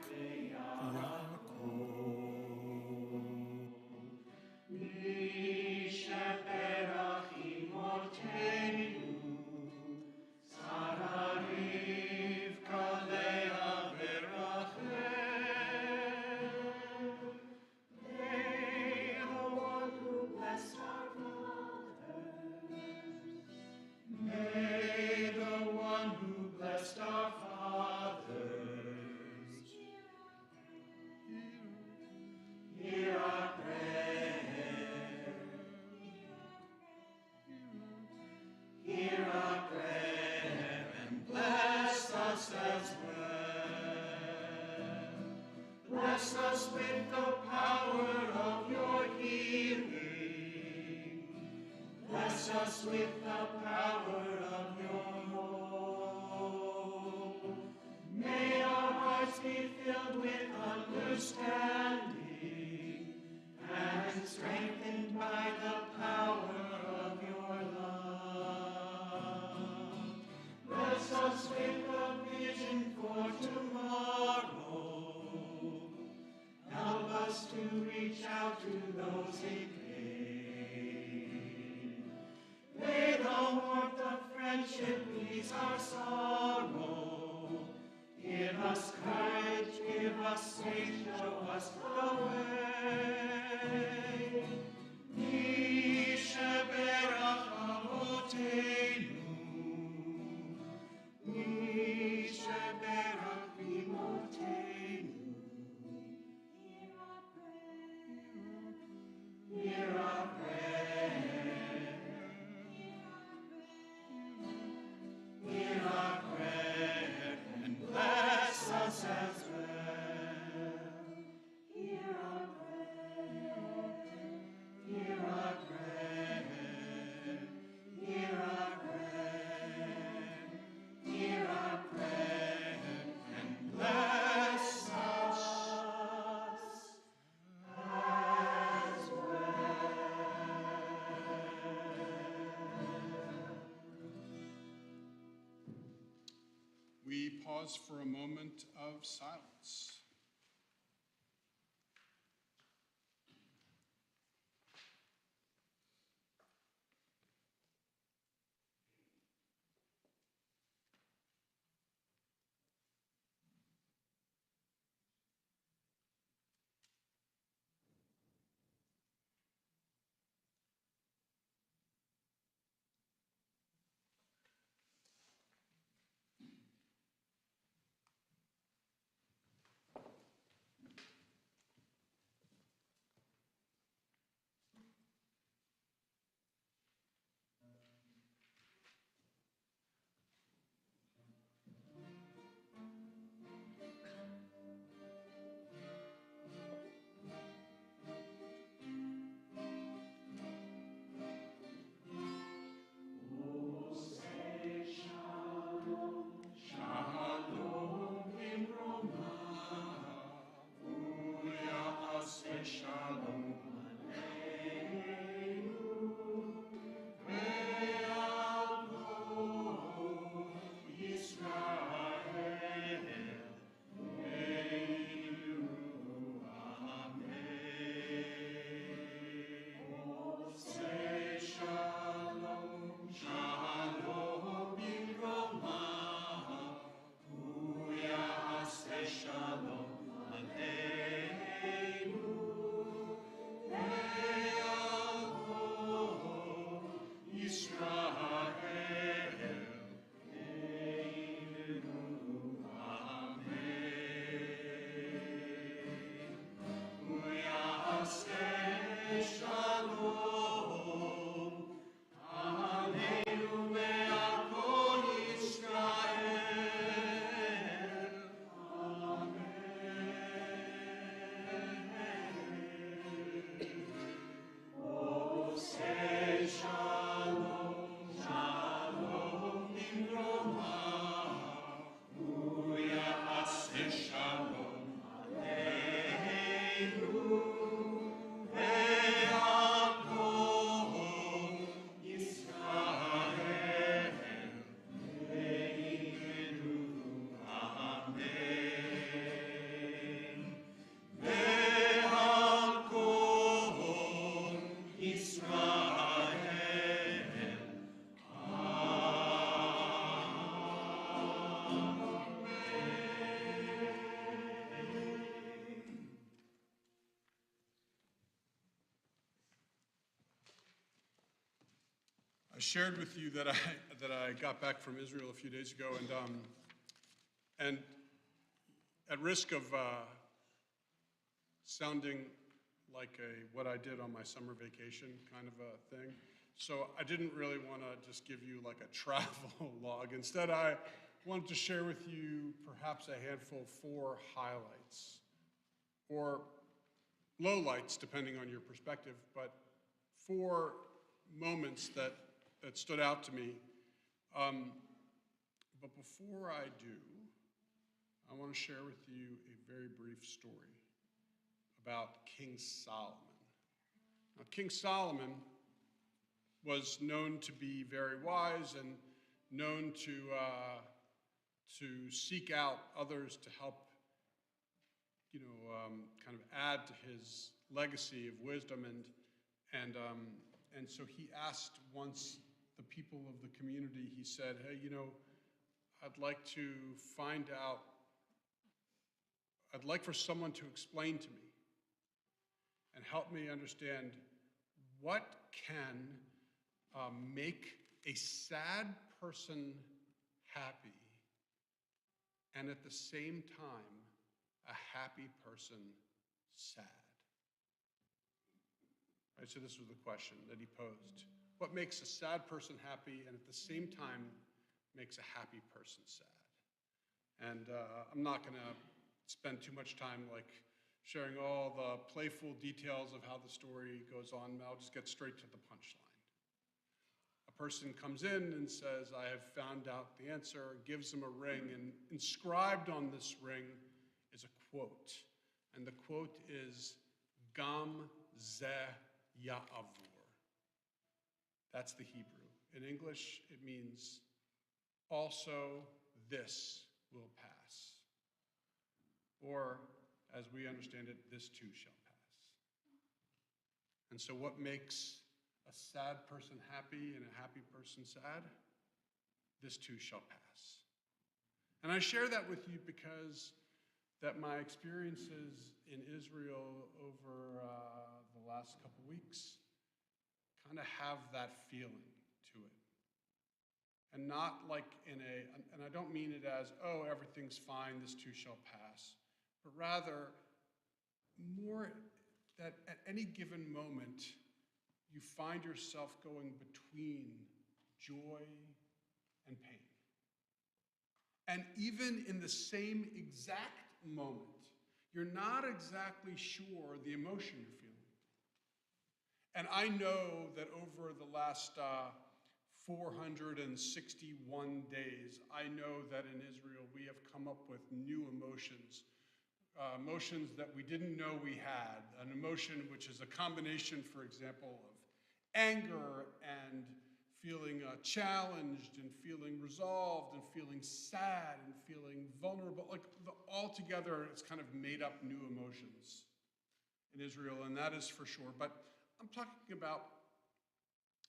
May the one who blessed our fathers hear our prayer. Hear our prayer and bless us as well. Bless us with the power of your healing. Bless us with the power of your hope. May our hearts be filled with understanding and strengthened by the power of your love. Bless us with a vision for tomorrow. Help us to reach out to those in pain. May the warmth of friendship ease our sorrow. Give us courage, give us faith, show us the way. Mishe berach avotenu, Mishe berach imotenu. Hear our prayer. Hear our prayer, and bless us as well. Hear our prayer. Hear our prayer. Hear our prayer. Hear our prayer, and bless us as well. We pause for a moment of silence. Shalom Imroma, Uya Shalom Aleinu, Ve'alko Yisrael, Eiru Amen. Say Shalom, Shalom Imroma, Shalom Aleinu, Ve'alko Yisrael, Eiru Amen. Uyaseh Shalom Aleinu, Ve'alko Yisrael. Say Shalom, Shalom Imroma, Uya Aseh Shalom Aleinu, Ve'alko Yisrael, Eiru Amen. Ve'alko Yisrael, I shared with you that I got back from Israel a few days ago, and at risk of sounding like what I did on my summer vacation kind of a thing, so I didn't really want to just give you like a travel log. Instead, I wanted to share with you perhaps a handful, 4 highlights, or lowlights, depending on your perspective, but 4 moments that stood out to me. But before I do, I want to share with you a very brief story about King Solomon. Now, King Solomon was known to be very wise and known to seek out others to help, kind of add to his legacy of wisdom, and so he asked once the people of the community, he said, hey, I'd like to find out, I'd like for someone to explain to me and help me understand what can make a sad person happy and at the same time a happy person sad. Right, so this was the question that he posed. What makes a sad person happy and at the same time makes a happy person sad? And I'm not going to spend too much time like sharing all the playful details of how the story goes on. I'll just get straight to the punchline. A person comes in and says, I have found out the answer, gives them a ring, and inscribed on this ring is a quote. And the quote is, Gam ze ya'avur. That's the Hebrew. In English, it means, also this will pass. Or, as we understand it, this too shall pass. And so what makes a sad person happy and a happy person sad? This too shall pass. And I share that with you because that my experiences in Israel over the last couple weeks kind of have that feeling to it. And not like and I don't mean it as, oh, everything's fine, this too shall pass, but rather more that at any given moment, you find yourself going between joy and pain. And even in the same exact moment, you're not exactly sure the emotion you're feeling. And I know that over the last 461 days, I know that in Israel we have come up with new emotions. Emotions that we didn't know we had. An emotion which is a combination, for example, of anger and feeling challenged and feeling resolved and feeling sad and feeling vulnerable. Like all together, it's kind of made up new emotions in Israel, and that is for sure. But I'm talking about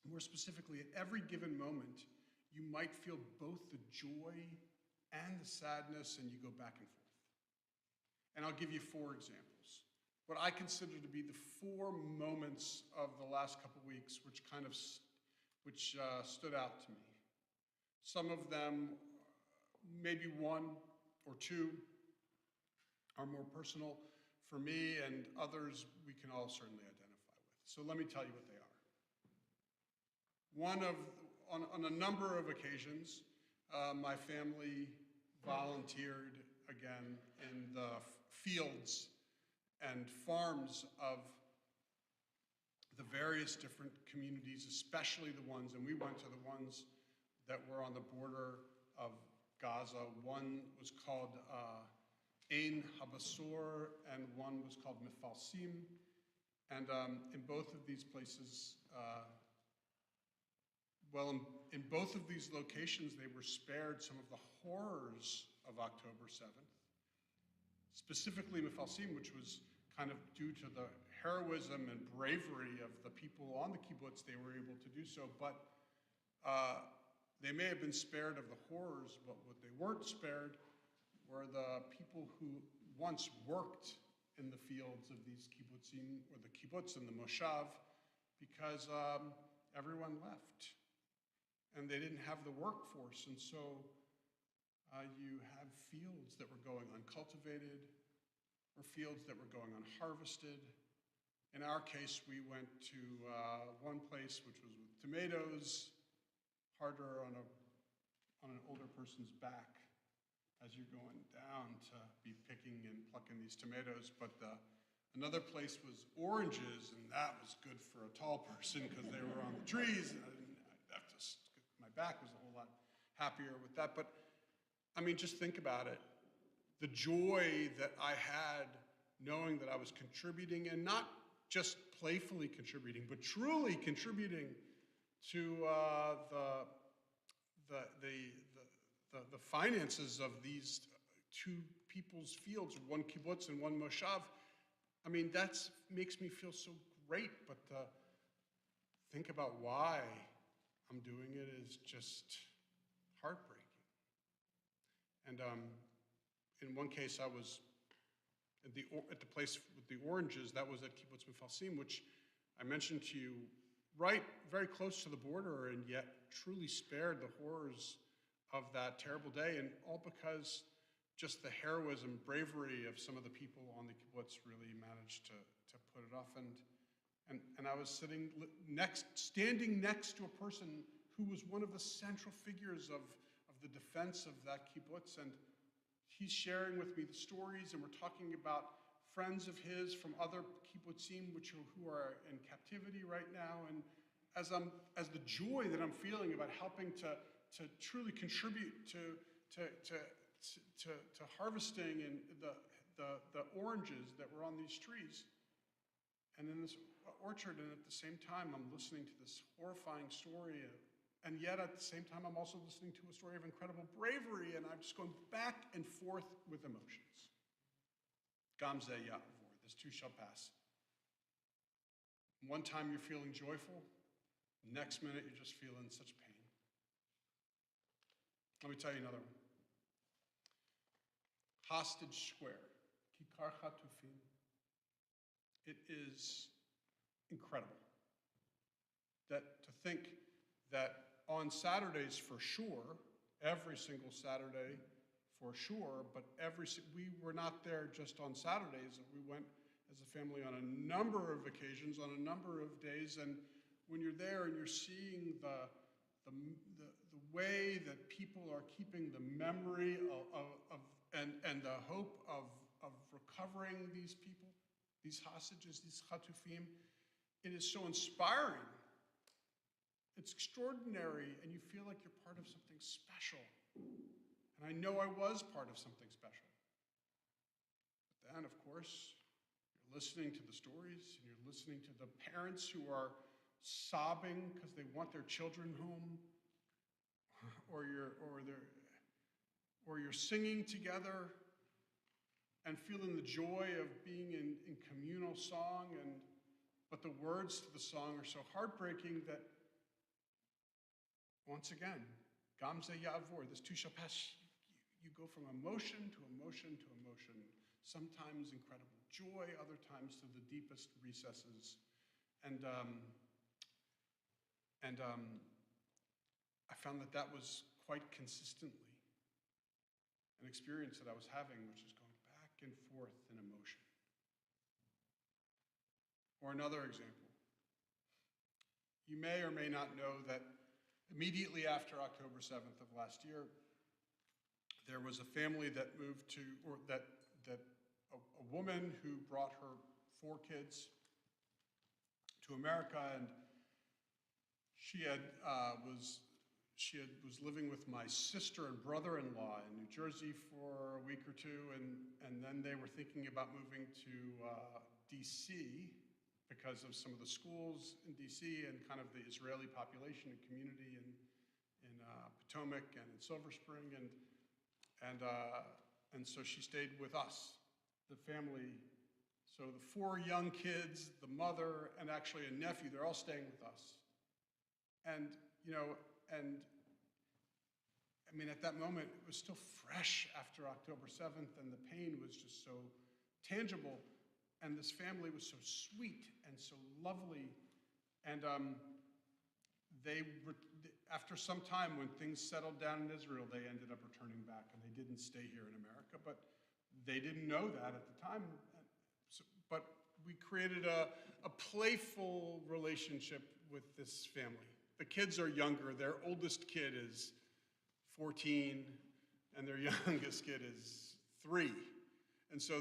more specifically, at every given moment, you might feel both the joy and the sadness, and you go back and forth. And I'll give you 4 examples. What I consider to be the 4 moments of the last couple weeks which stood out to me. Some of them, maybe 1 or 2, are more personal for me, and others we can all certainly identify with. So let me tell you what they are. On a number of occasions, my family volunteered again in the fields and farms of the various different communities, especially the ones, and we went to the ones that were on the border of Gaza. One was called Ein Habasor, and one was called Mefalsim. And in both of these places, in both of these locations, they were spared some of the horrors of October 7th. Specifically Mefalsim, which was kind of due to the heroism and bravery of the people on the kibbutz, they were able to do so. But they may have been spared of the horrors, but what they weren't spared were the people who once worked in the fields of these kibbutzim, or the kibbutz and the moshav, because everyone left. And they didn't have the workforce, and so you have fields that were going uncultivated, or fields that were going unharvested. In our case, we went to one place which was with tomatoes, harder on an older person's back as you're going down to be picking and plucking these tomatoes. But another place was oranges, and that was good for a tall person because they were on the trees. And my back was a whole lot happier with that. But I mean, just think about it. The joy that I had knowing that I was contributing, and not just playfully contributing, but truly contributing to the finances of these 2 people's fields, one kibbutz and one moshav. I mean, that makes me feel so great, but think about why I'm doing it is just heartbreaking. And in one case, I was at the place with the oranges. That was at Kibbutz Mefalsim, which I mentioned to you, right, very close to the border, and yet truly spared the horrors of that terrible day, and all because just the heroism, bravery of some of the people on the kibbutz really managed to put it off. And I was standing next to a person who was one of the central figures of the defense of that kibbutz, and he's sharing with me the stories, and we're talking about friends of his from other kibbutzim who are in captivity right now, and as the joy that I'm feeling about helping to truly contribute to harvesting and the oranges that were on these trees, and in this orchard, and at the same time I'm listening to this horrifying story, and yet at the same time I'm also listening to a story of incredible bravery, and I'm just going back and forth with emotions. Gam ze ya'avor, this too shall pass. One time you're feeling joyful, next minute you're just feeling such pain. Let me tell you another one. Hostage Square, Kikar Hatufim. It is incredible that to think that on Saturdays for sure, every single Saturday for sure, but we were not there just on Saturdays. We went as a family on a number of occasions, on a number of days, and when you're there and you're seeing the way that people are keeping the memory and the hope of recovering these people, these hostages, these chatufim, it is so inspiring. It's extraordinary, and you feel like you're part of something special. And I know I was part of something special. But then, of course, you're listening to the stories, and you're listening to the parents who are sobbing because they want their children home, or you're singing together and feeling the joy of being in communal song, but the words to the song are so heartbreaking that, once again, Gam ze ya'avor, this too shall pass. You go from emotion to emotion to emotion, sometimes incredible joy, other times to the deepest recesses. And I found that was quite consistently an experience that I was having, which is going back and forth in emotion. Or another example. You may or may not know that immediately after October 7th of last year, there was a family that moved to, or that a woman who brought her 4 kids to America, and she was living with my sister and brother-in-law in New Jersey for a week or two, and then they were thinking about moving to DC because of some of the schools in DC and kind of the Israeli population and community in Potomac and in Silver Spring, and so she stayed with us, the family. So the 4 young kids, the mother, and actually a nephew, they're all staying with us. And, and I mean, at that moment, it was still fresh after October 7th, and the pain was just so tangible. And this family was so sweet and so lovely. And after some time, when things settled down in Israel, they ended up returning back, and they didn't stay here in America. But they didn't know that at the time. But we created a playful relationship with this family. The kids are younger. Their oldest kid is 14, and their youngest kid is 3. And so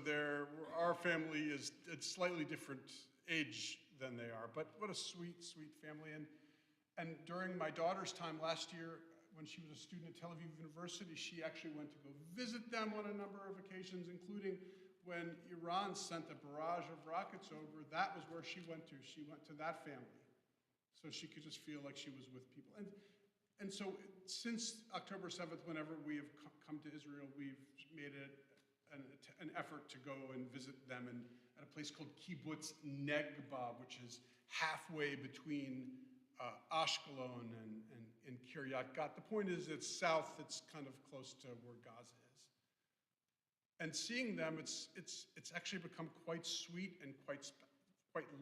our family is a slightly different age than they are. But what a sweet, sweet family. And during my daughter's time last year, when she was a student at Tel Aviv University, she actually went to go visit them on a number of occasions, including when Iran sent a barrage of rockets over. That was where she went to. She went to that family. So she could just feel like she was with people. And so since October 7th, whenever we have come to Israel, we've made an effort to go and visit them at a place called Kibbutz Negba, which is halfway between Ashkelon and Kiryat Gat. The point is it's south, it's kind of close to where Gaza is. And seeing them, it's actually become quite sweet and quite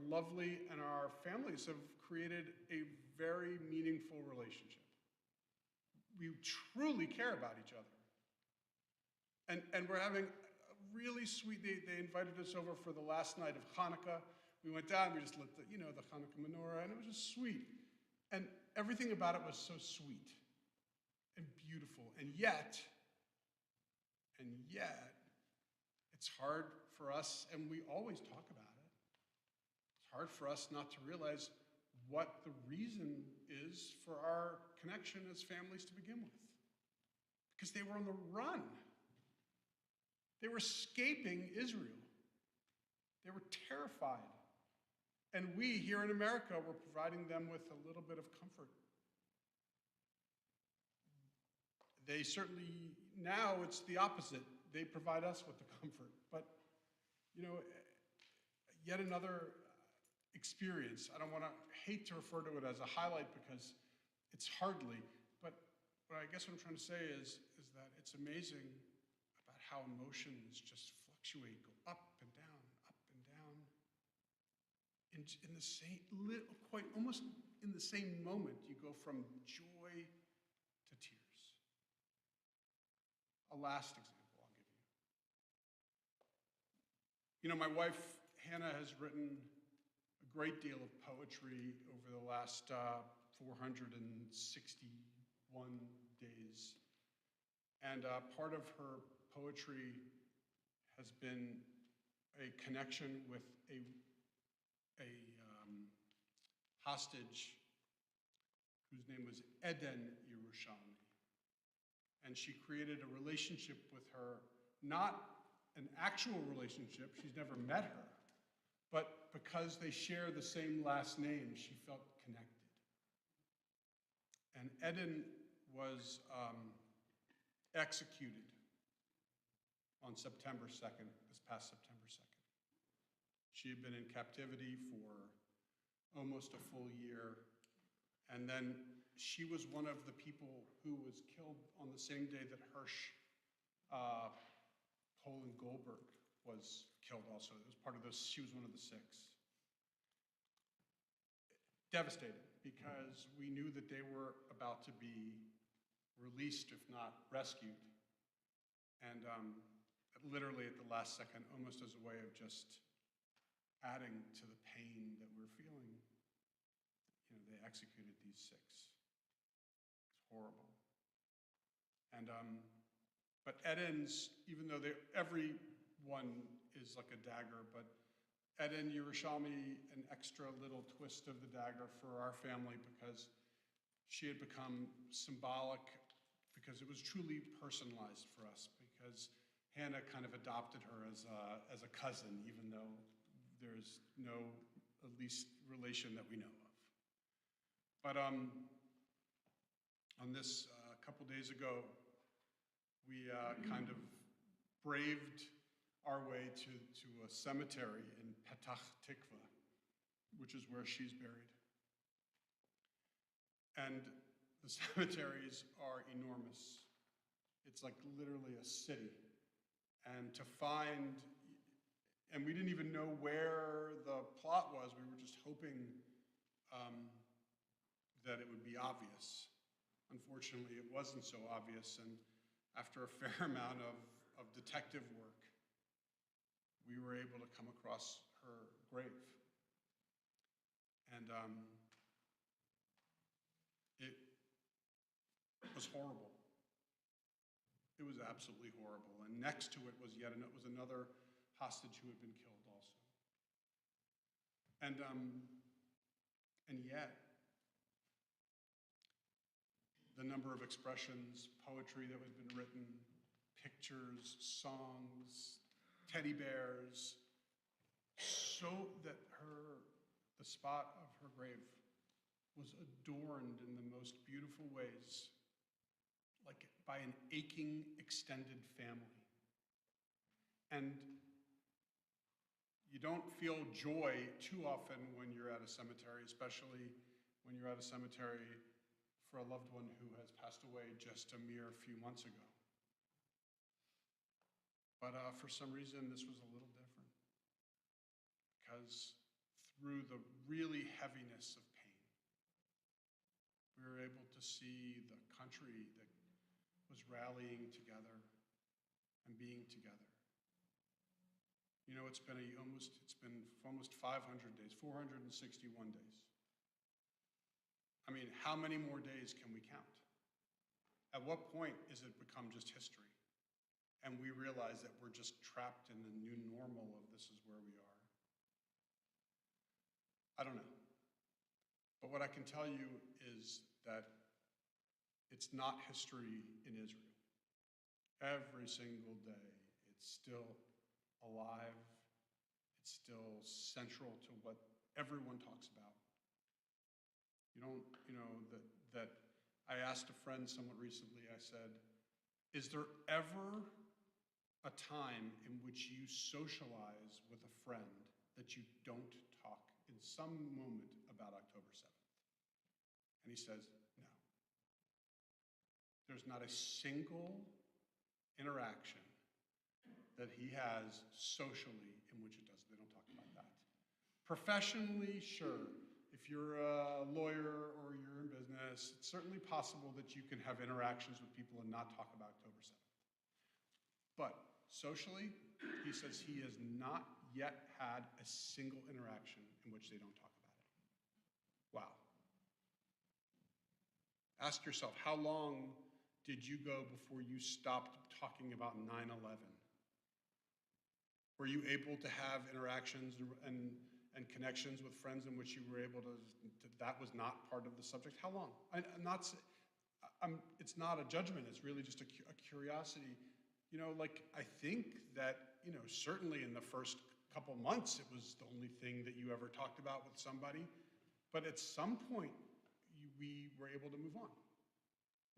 lovely, and our families have created a very meaningful relationship. We truly care about each other. And we're having a really sweet, they invited us over for the last night of Hanukkah. We went down, we just lit the Hanukkah menorah, and it was just sweet. And everything about it was so sweet and beautiful. And yet, it's hard for us, and we always talk about it, it's hard for us not to realize what the reason is for our connection as families to begin with. Because they were on the run. They were escaping Israel. They were terrified. And we here in America were providing them with a little bit of comfort. They certainly, now it's the opposite. They provide us with the comfort. But, yet another experience. I don't want to hate to refer to it as a highlight because it's hardly, but what I guess what I'm trying to say is that it's amazing about how emotions just fluctuate, go up and down, in the same, quite almost in the same moment. You go from joy to tears. A last example I'll give you. My wife Hannah has written a great deal of poetry over the last 461 days. And part of her poetry has been a connection with a hostage whose name was Eden Yerushalmi. And she created a relationship with her, not an actual relationship, she's never met her, but because they share the same last name, she felt connected. And Eden was executed on September 2nd, this past September 2nd. She had been in captivity for almost a full year, and then she was one of the people who was killed on the same day that Hirsch Poland Goldberg was killed also. It was part of those, she was one of the 6. Devastated, because we knew that they were about to be released, if not rescued. And literally at the last second, almost as a way of just adding to the pain that we're feeling, they executed these 6. It's horrible. And but Eden's, even though everyone is like a dagger, but Eden Yerushalmi, an extra little twist of the dagger for our family, because she had become symbolic, because it was truly personalized for us, because Hannah kind of adopted her as a cousin, even though there's no, at least, relation that we know of. But on this couple days ago, we kind of braved our way to a cemetery in Petach Tikva, which is where she's buried. And the cemeteries are enormous. It's like literally a city. And to find, and we didn't even know where the plot was. We were just hoping that it would be obvious. Unfortunately, it wasn't so obvious. And after a fair amount of detective work, we were able to come across her grave. And it was horrible. It was absolutely horrible. And next to it was another hostage who had been killed also. And yet, the number of expressions, poetry that had been written, pictures, songs, teddy bears, so that the spot of her grave was adorned in the most beautiful ways, like by an aching extended family. And you don't feel joy too often when you're at a cemetery, especially when you're at a cemetery for a loved one who has passed away just a mere few months ago. But for some reason, this was a little different. Because through the really heaviness of pain, we were able to see the country that was rallying together and being together. You know, it's been almost 500 days, 461 days. I mean, how many more days can we count? At what point is it become just history? And we realize that we're just trapped in the new normal of this is where we are. I don't know. But what I can tell you is that it's not history in Israel. Every single day, it's still alive. It's still central to what everyone talks about. That I asked a friend somewhat recently, I said, is there ever a time in which you socialize with a friend that you don't talk in some moment about October 7th? And he says, no. There's not a single interaction that he has socially in which they don't talk about that. Professionally, sure. If you're a lawyer or you're in business, it's certainly possible that you can have interactions with people and not talk about October 7th. But socially, he says he has not yet had a single interaction in which they don't talk about it. Wow. Ask yourself, how long did you go before you stopped talking about 9/11? Were you able to have interactions and connections with friends in which you were able to that was not part of the subject? How long? It's not a judgment, it's really just a curiosity. You know, like, I think that, you know, certainly in the first couple months, it was the only thing that you ever talked about with somebody. But at some point, we were able to move on.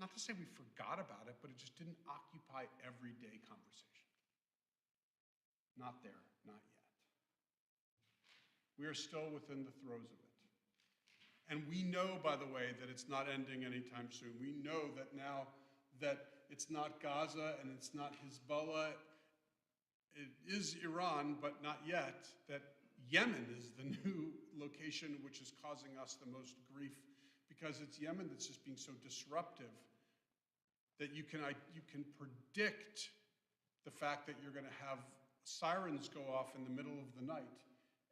Not to say we forgot about it, but it just didn't occupy everyday conversation. Not there, not yet. We are still within the throes of it. And we know, by the way, that it's not ending anytime soon. We know that now that it's not Gaza and it's not Hezbollah, it is Iran, but not yet, that Yemen is the new location which is causing us the most grief, because it's Yemen that's just being so disruptive that you can predict the fact that you're going to have sirens go off in the middle of the night.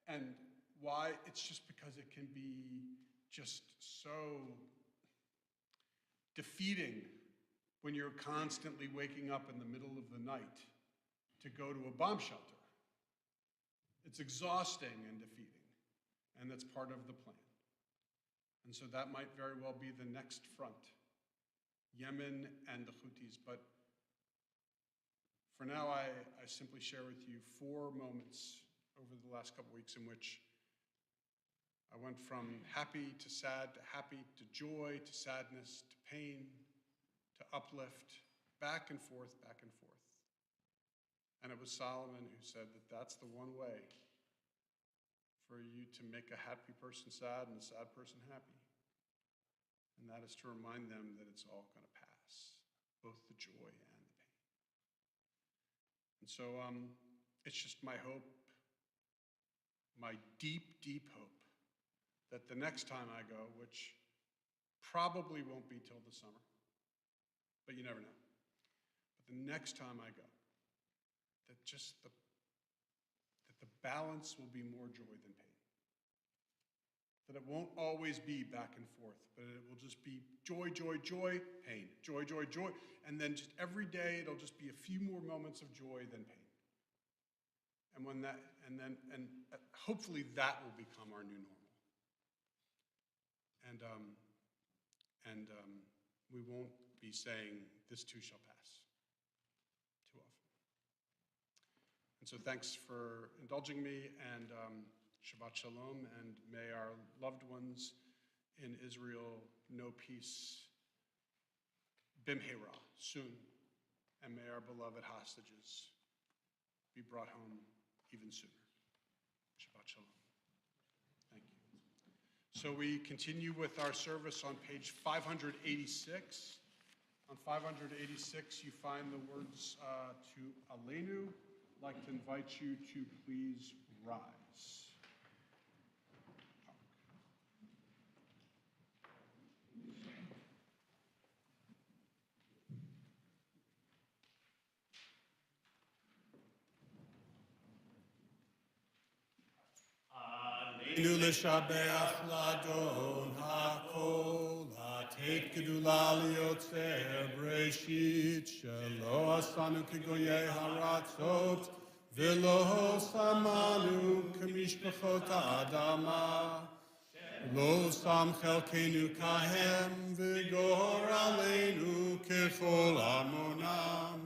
And why? It's just because it can be just so defeating when you're constantly waking up in the middle of the night to go to a bomb shelter. It's exhausting and defeating, and that's part of the plan. And so that might very well be the next front, Yemen and the Houthis. But for now, I simply share with you 4 moments over the last couple weeks in which I went from happy to sad to happy to joy to sadness to pain to uplift, back and forth, back and forth. And it was Solomon who said that that's the one way for you to make a happy person sad and a sad person happy. And that is to remind them that it's all going to pass, both the joy and the pain. And so it's just my hope, my deep, deep hope, that the next time I go, which probably won't be till the summer, but you never know. But the next time I go, that the balance will be more joy than pain. That it won't always be back and forth, but it will just be joy, joy, joy, pain, joy, joy, joy. And then just every day it'll just be a few more moments of joy than pain. And hopefully that will become our new normal. And we won't be saying, this too shall pass, too often. And so thanks for indulging me, and Shabbat Shalom, and may our loved ones in Israel know peace bimheira, soon, and may our beloved hostages be brought home even sooner. Shabbat Shalom. Thank you. So we continue with our service on page 586. On 586, you find the words to Alenu. I'd like to invite you to please rise. Alenu l'shabeach l'adon hakol, לתת גדולה ליוצר בראשית, שלא עשנו כגויי הארצות, ולא שמנו כמשפחות האדמה. לא שם חלקנו כהם, וגורלנו ככל עמונם.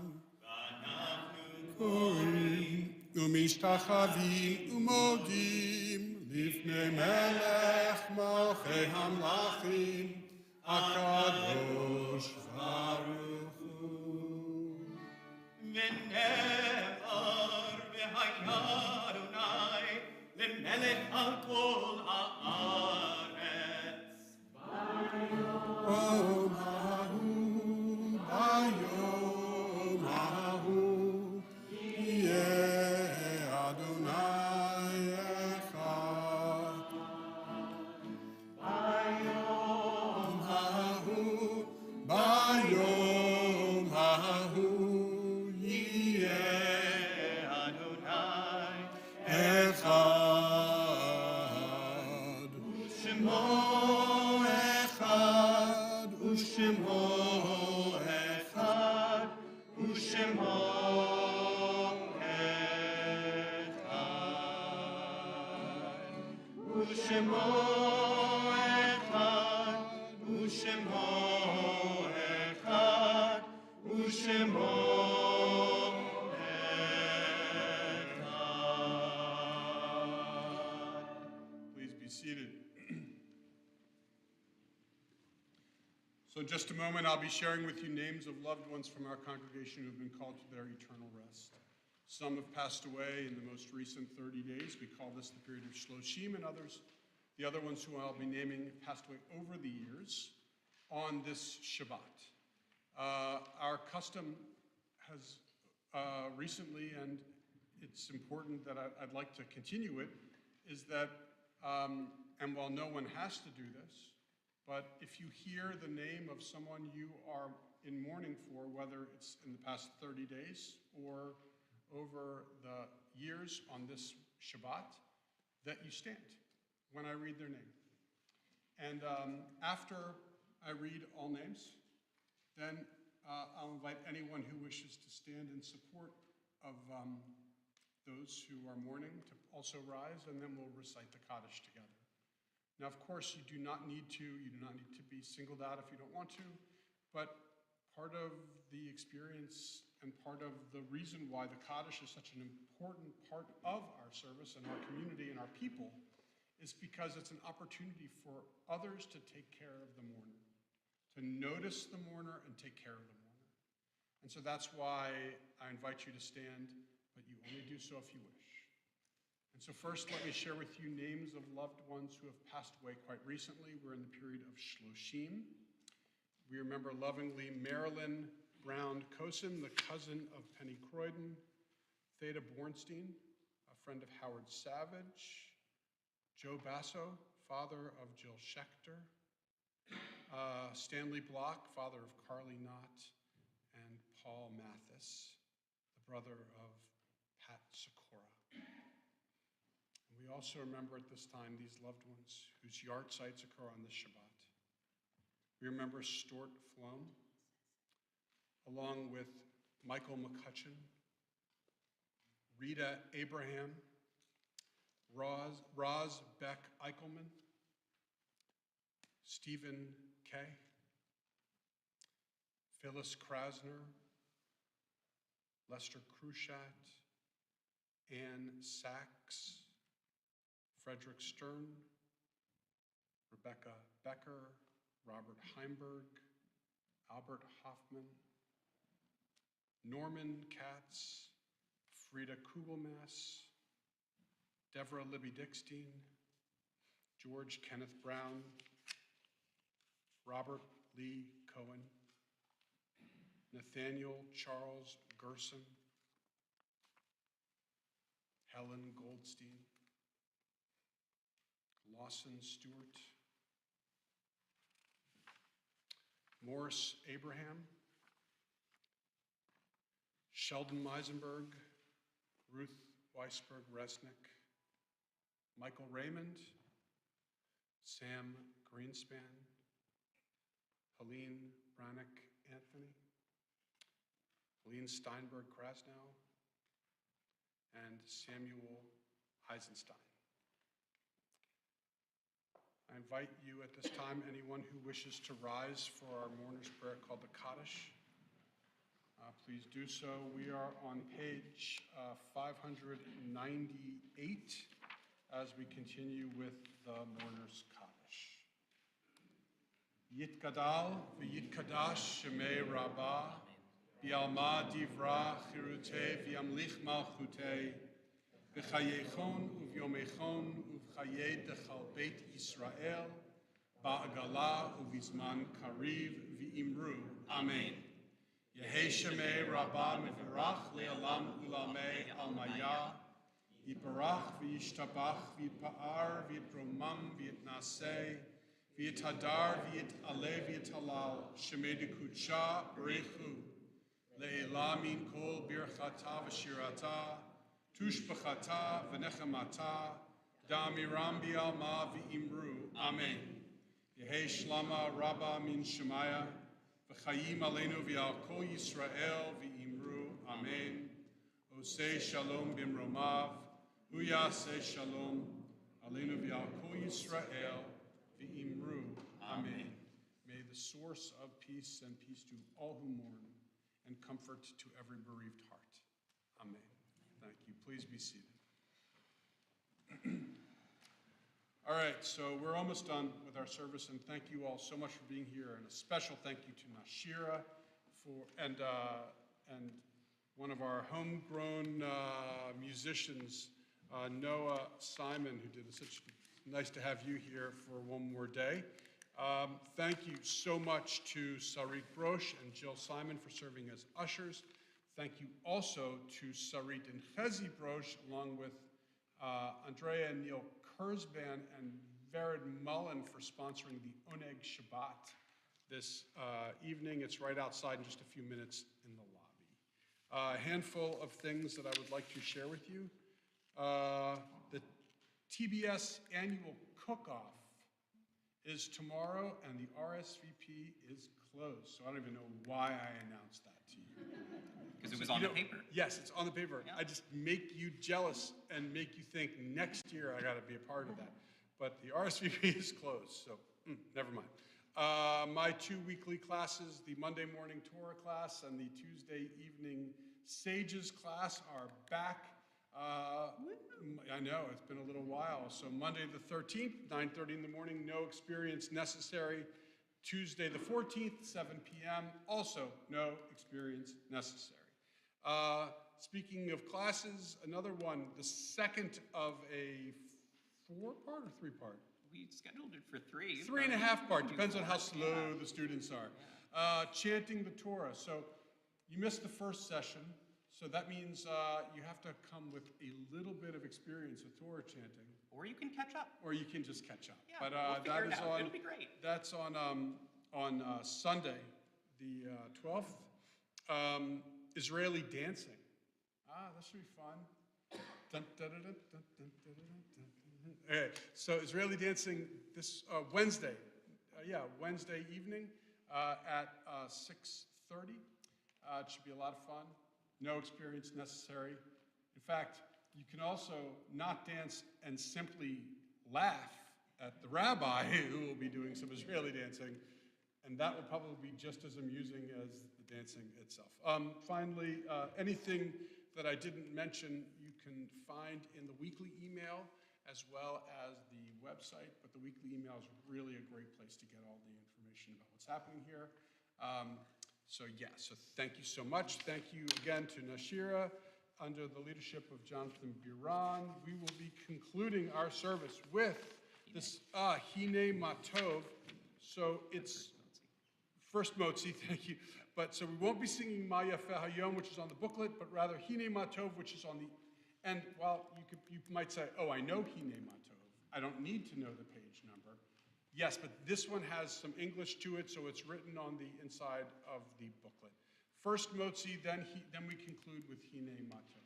ואנחנו קוראים ומשתחווים ומודים לפני מלך מלכי המלכים, הקדוש ברוך הוא. ונאמר והיה אדוני למלך על כל הארץ. ביום ההוא, ביום ההוא, יהיה אדוני אחד. ביום ההוא, ביום ההוא, יהיה אדוני אחד. ושמו אחד, ושמו אחד, ושמו ושמו אחד, ושמו אחד, ושמו אחד. Please be seated. So in just a moment, I'll be sharing with you names of loved ones from our congregation who have been called to their eternal rest. Some have passed away in the most recent 30 days. We call this the period of Shloshim, and others, the other ones who I'll be naming, passed away over the years on this Shabbat. Our custom has recently, and it's important that I'd like to continue it, is that, and while no one has to do this, but if you hear the name of someone you are in mourning for, whether it's in the past 30 days or over the years on this Shabbat, that you stand when I read their name. And after I read all names, then I'll invite anyone who wishes to stand in support of those who are mourning to also rise, and then we'll recite the Kaddish together. Now, of course, you do not need to be singled out if you don't want to, but part of the experience and part of the reason why the Kaddish is such an important part of our service and our community and our people is because it's an opportunity for others to take care of the mourner, to notice the mourner and take care of the mourner. And so that's why I invite you to stand, but you only do so if you wish. And so first, let me share with you names of loved ones who have passed away quite recently. We're in the period of Shloshim. We remember lovingly Marilyn Brown Cosin, the cousin of Penny Croydon, Theda Bornstein, a friend of Howard Savage, Joe Basso, father of Jill Schechter, Stanley Block, father of Carly Knott, and Paul Mathis, the brother of Pat Sikora. And we also remember at this time these loved ones whose yard sites occur on this Shabbat. We remember Stort Flom, along with Michael McCutcheon, Rita Abraham, Roz Beck Eichelman, Stephen Kay, Phyllis Krasner, Lester Krushat, Ann Sachs, Frederick Stern, Rebecca Becker, Robert Heimberg, Albert Hoffman, Norman Katz, Frida Kugelmass, Deborah Libby Dickstein, George Kenneth Brown, Robert Lee Cohen, Nathaniel Charles Gerson, Helen Goldstein, Lawson Stewart, Morris Abraham, Sheldon Meisenberg, Ruth Weisberg Resnick, Michael Raymond, Sam Greenspan, Helene Brannick Anthony, Helene Steinberg Krasnow, and Samuel Eisenstein. I invite you at this time, anyone who wishes to rise for our mourner's prayer called the Kaddish, please do so. We are on page 598 as we continue with the mourner's Kaddish. Yitgadal v'yitkadash shemei rabbah, bi'alma divra chirutei v'yamlich malchutei, v'chayechon uvyomechon uv'chayei dechal beit Yisrael, ba'agala uv'izman kariv v'imru. Amen. Yehei shemei rabbah mevirach le'alam ulamei almaya, yiparach v'yishtabach v'yitpa'ar v'yitromam v'yitnaseh, v'yitadar v'yit'aleh v'yitalal, shemei dekudsha b'rechu, le'elah min kol birchata v'shirata, tushbachata v'nechamata, da'amiram bi'alma v'imru. Amen. Yehei shlama rabba min shemaya, v'chayim aleinu v'al kol Yisrael v'imru. Amen. Oseh shalom b'mromav, hu yaseh shalom aleinu v'al kol Yisrael v'imru. Amen. May the source of peace send peace to all who mourn and comfort to every bereaved heart. Amen. Thank you. Please be seated. All right, so we're almost done with our service, and thank you all so much for being here, and a special thank you to Nashira and one of our homegrown musicians, Noah Simon, who did such nice to have you here for one more day. Thank you so much to Sarit Brosh and Jill Simon for serving as ushers. Thank you also to Sarit and Chezi Brosh, along with Andrea and Neil Kurzban and Vered Mullen for sponsoring the Oneg Shabbat this evening. It's right outside in just a few minutes in the lobby. A handful of things that I would like to share with you. The TBS annual cook-off is tomorrow, and the RSVP is closed. So I don't even know why I announced that to you. Because it was on the paper. Yes, it's on the paper. Yeah. I just make you jealous and make you think next year I got to be a part of that. But the RSVP is closed, so never mind. My 2 weekly classes, the Monday morning Torah class and the Tuesday evening Sages class, are back. I know, it's been a little while. So Monday the 13th, 9:30 in the morning, no experience necessary. Tuesday the 14th, 7 p.m., also no experience necessary. Speaking of classes, another one, the second of a 4-part or 3-part? We scheduled it for 3. 3.5 part, depends on how slow the students are. Chanting the Torah. So you missed the first session, so that means you have to come with a little bit of experience with Torah chanting. Or you can catch up. Or you can just catch up. Yeah, But we'll figure that it is out. on. It'll be great. That's on Sunday, the 12th. Israeli dancing. That should be fun. Dun, dun, dun, dun, dun, dun, dun, dun, dun. Okay, so Israeli dancing this Wednesday. Wednesday evening at 6:30. It should be a lot of fun. No experience necessary. In fact, you can also not dance and simply laugh at the rabbi who will be doing some Israeli dancing, and that will probably be just as amusing as the dancing itself. Finally, anything that I didn't mention you can find in the weekly email as well as the website, but the weekly email is really a great place to get all the information about what's happening here. So thank you so much. Thank you again to Nashira under the leadership of Jonathan Biran. We will be concluding our service with this Hine Matov. So it's first Motzi, thank you. But so we won't be singing Maya Hayom, which is on the booklet, but rather Hine Matov, which is on the end. Well, you might say, oh, I know Hine Matov. I don't need to know the page number. Yes, but this one has some English to it, so it's written on the inside of the booklet. First Motzi, then we conclude with Hine Matov.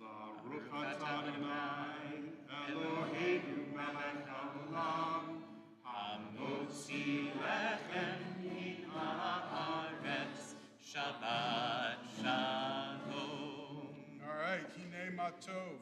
Baruch atah Adonai, Eloheinu melech haolam, Hamotzi lechem min haaretz, Shabbat Shalom. All right, Hine Matov.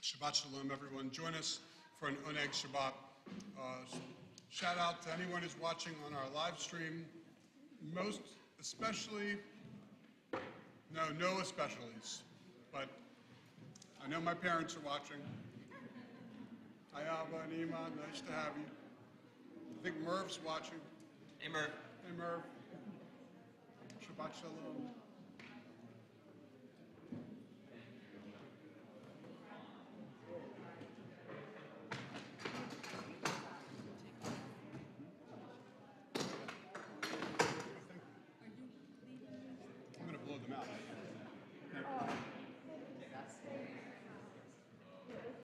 Shabbat Shalom, everyone. Join us for an Oneg Shabbat. Shout out to anyone who's watching on our live stream. Most especially, no especiallys, but I know my parents are watching. Hi, Abba and Iman, nice to have you. I think Merv's watching. Hey, Merv. Hey, Merv. Shabbat Shalom. I'm going to blow them out.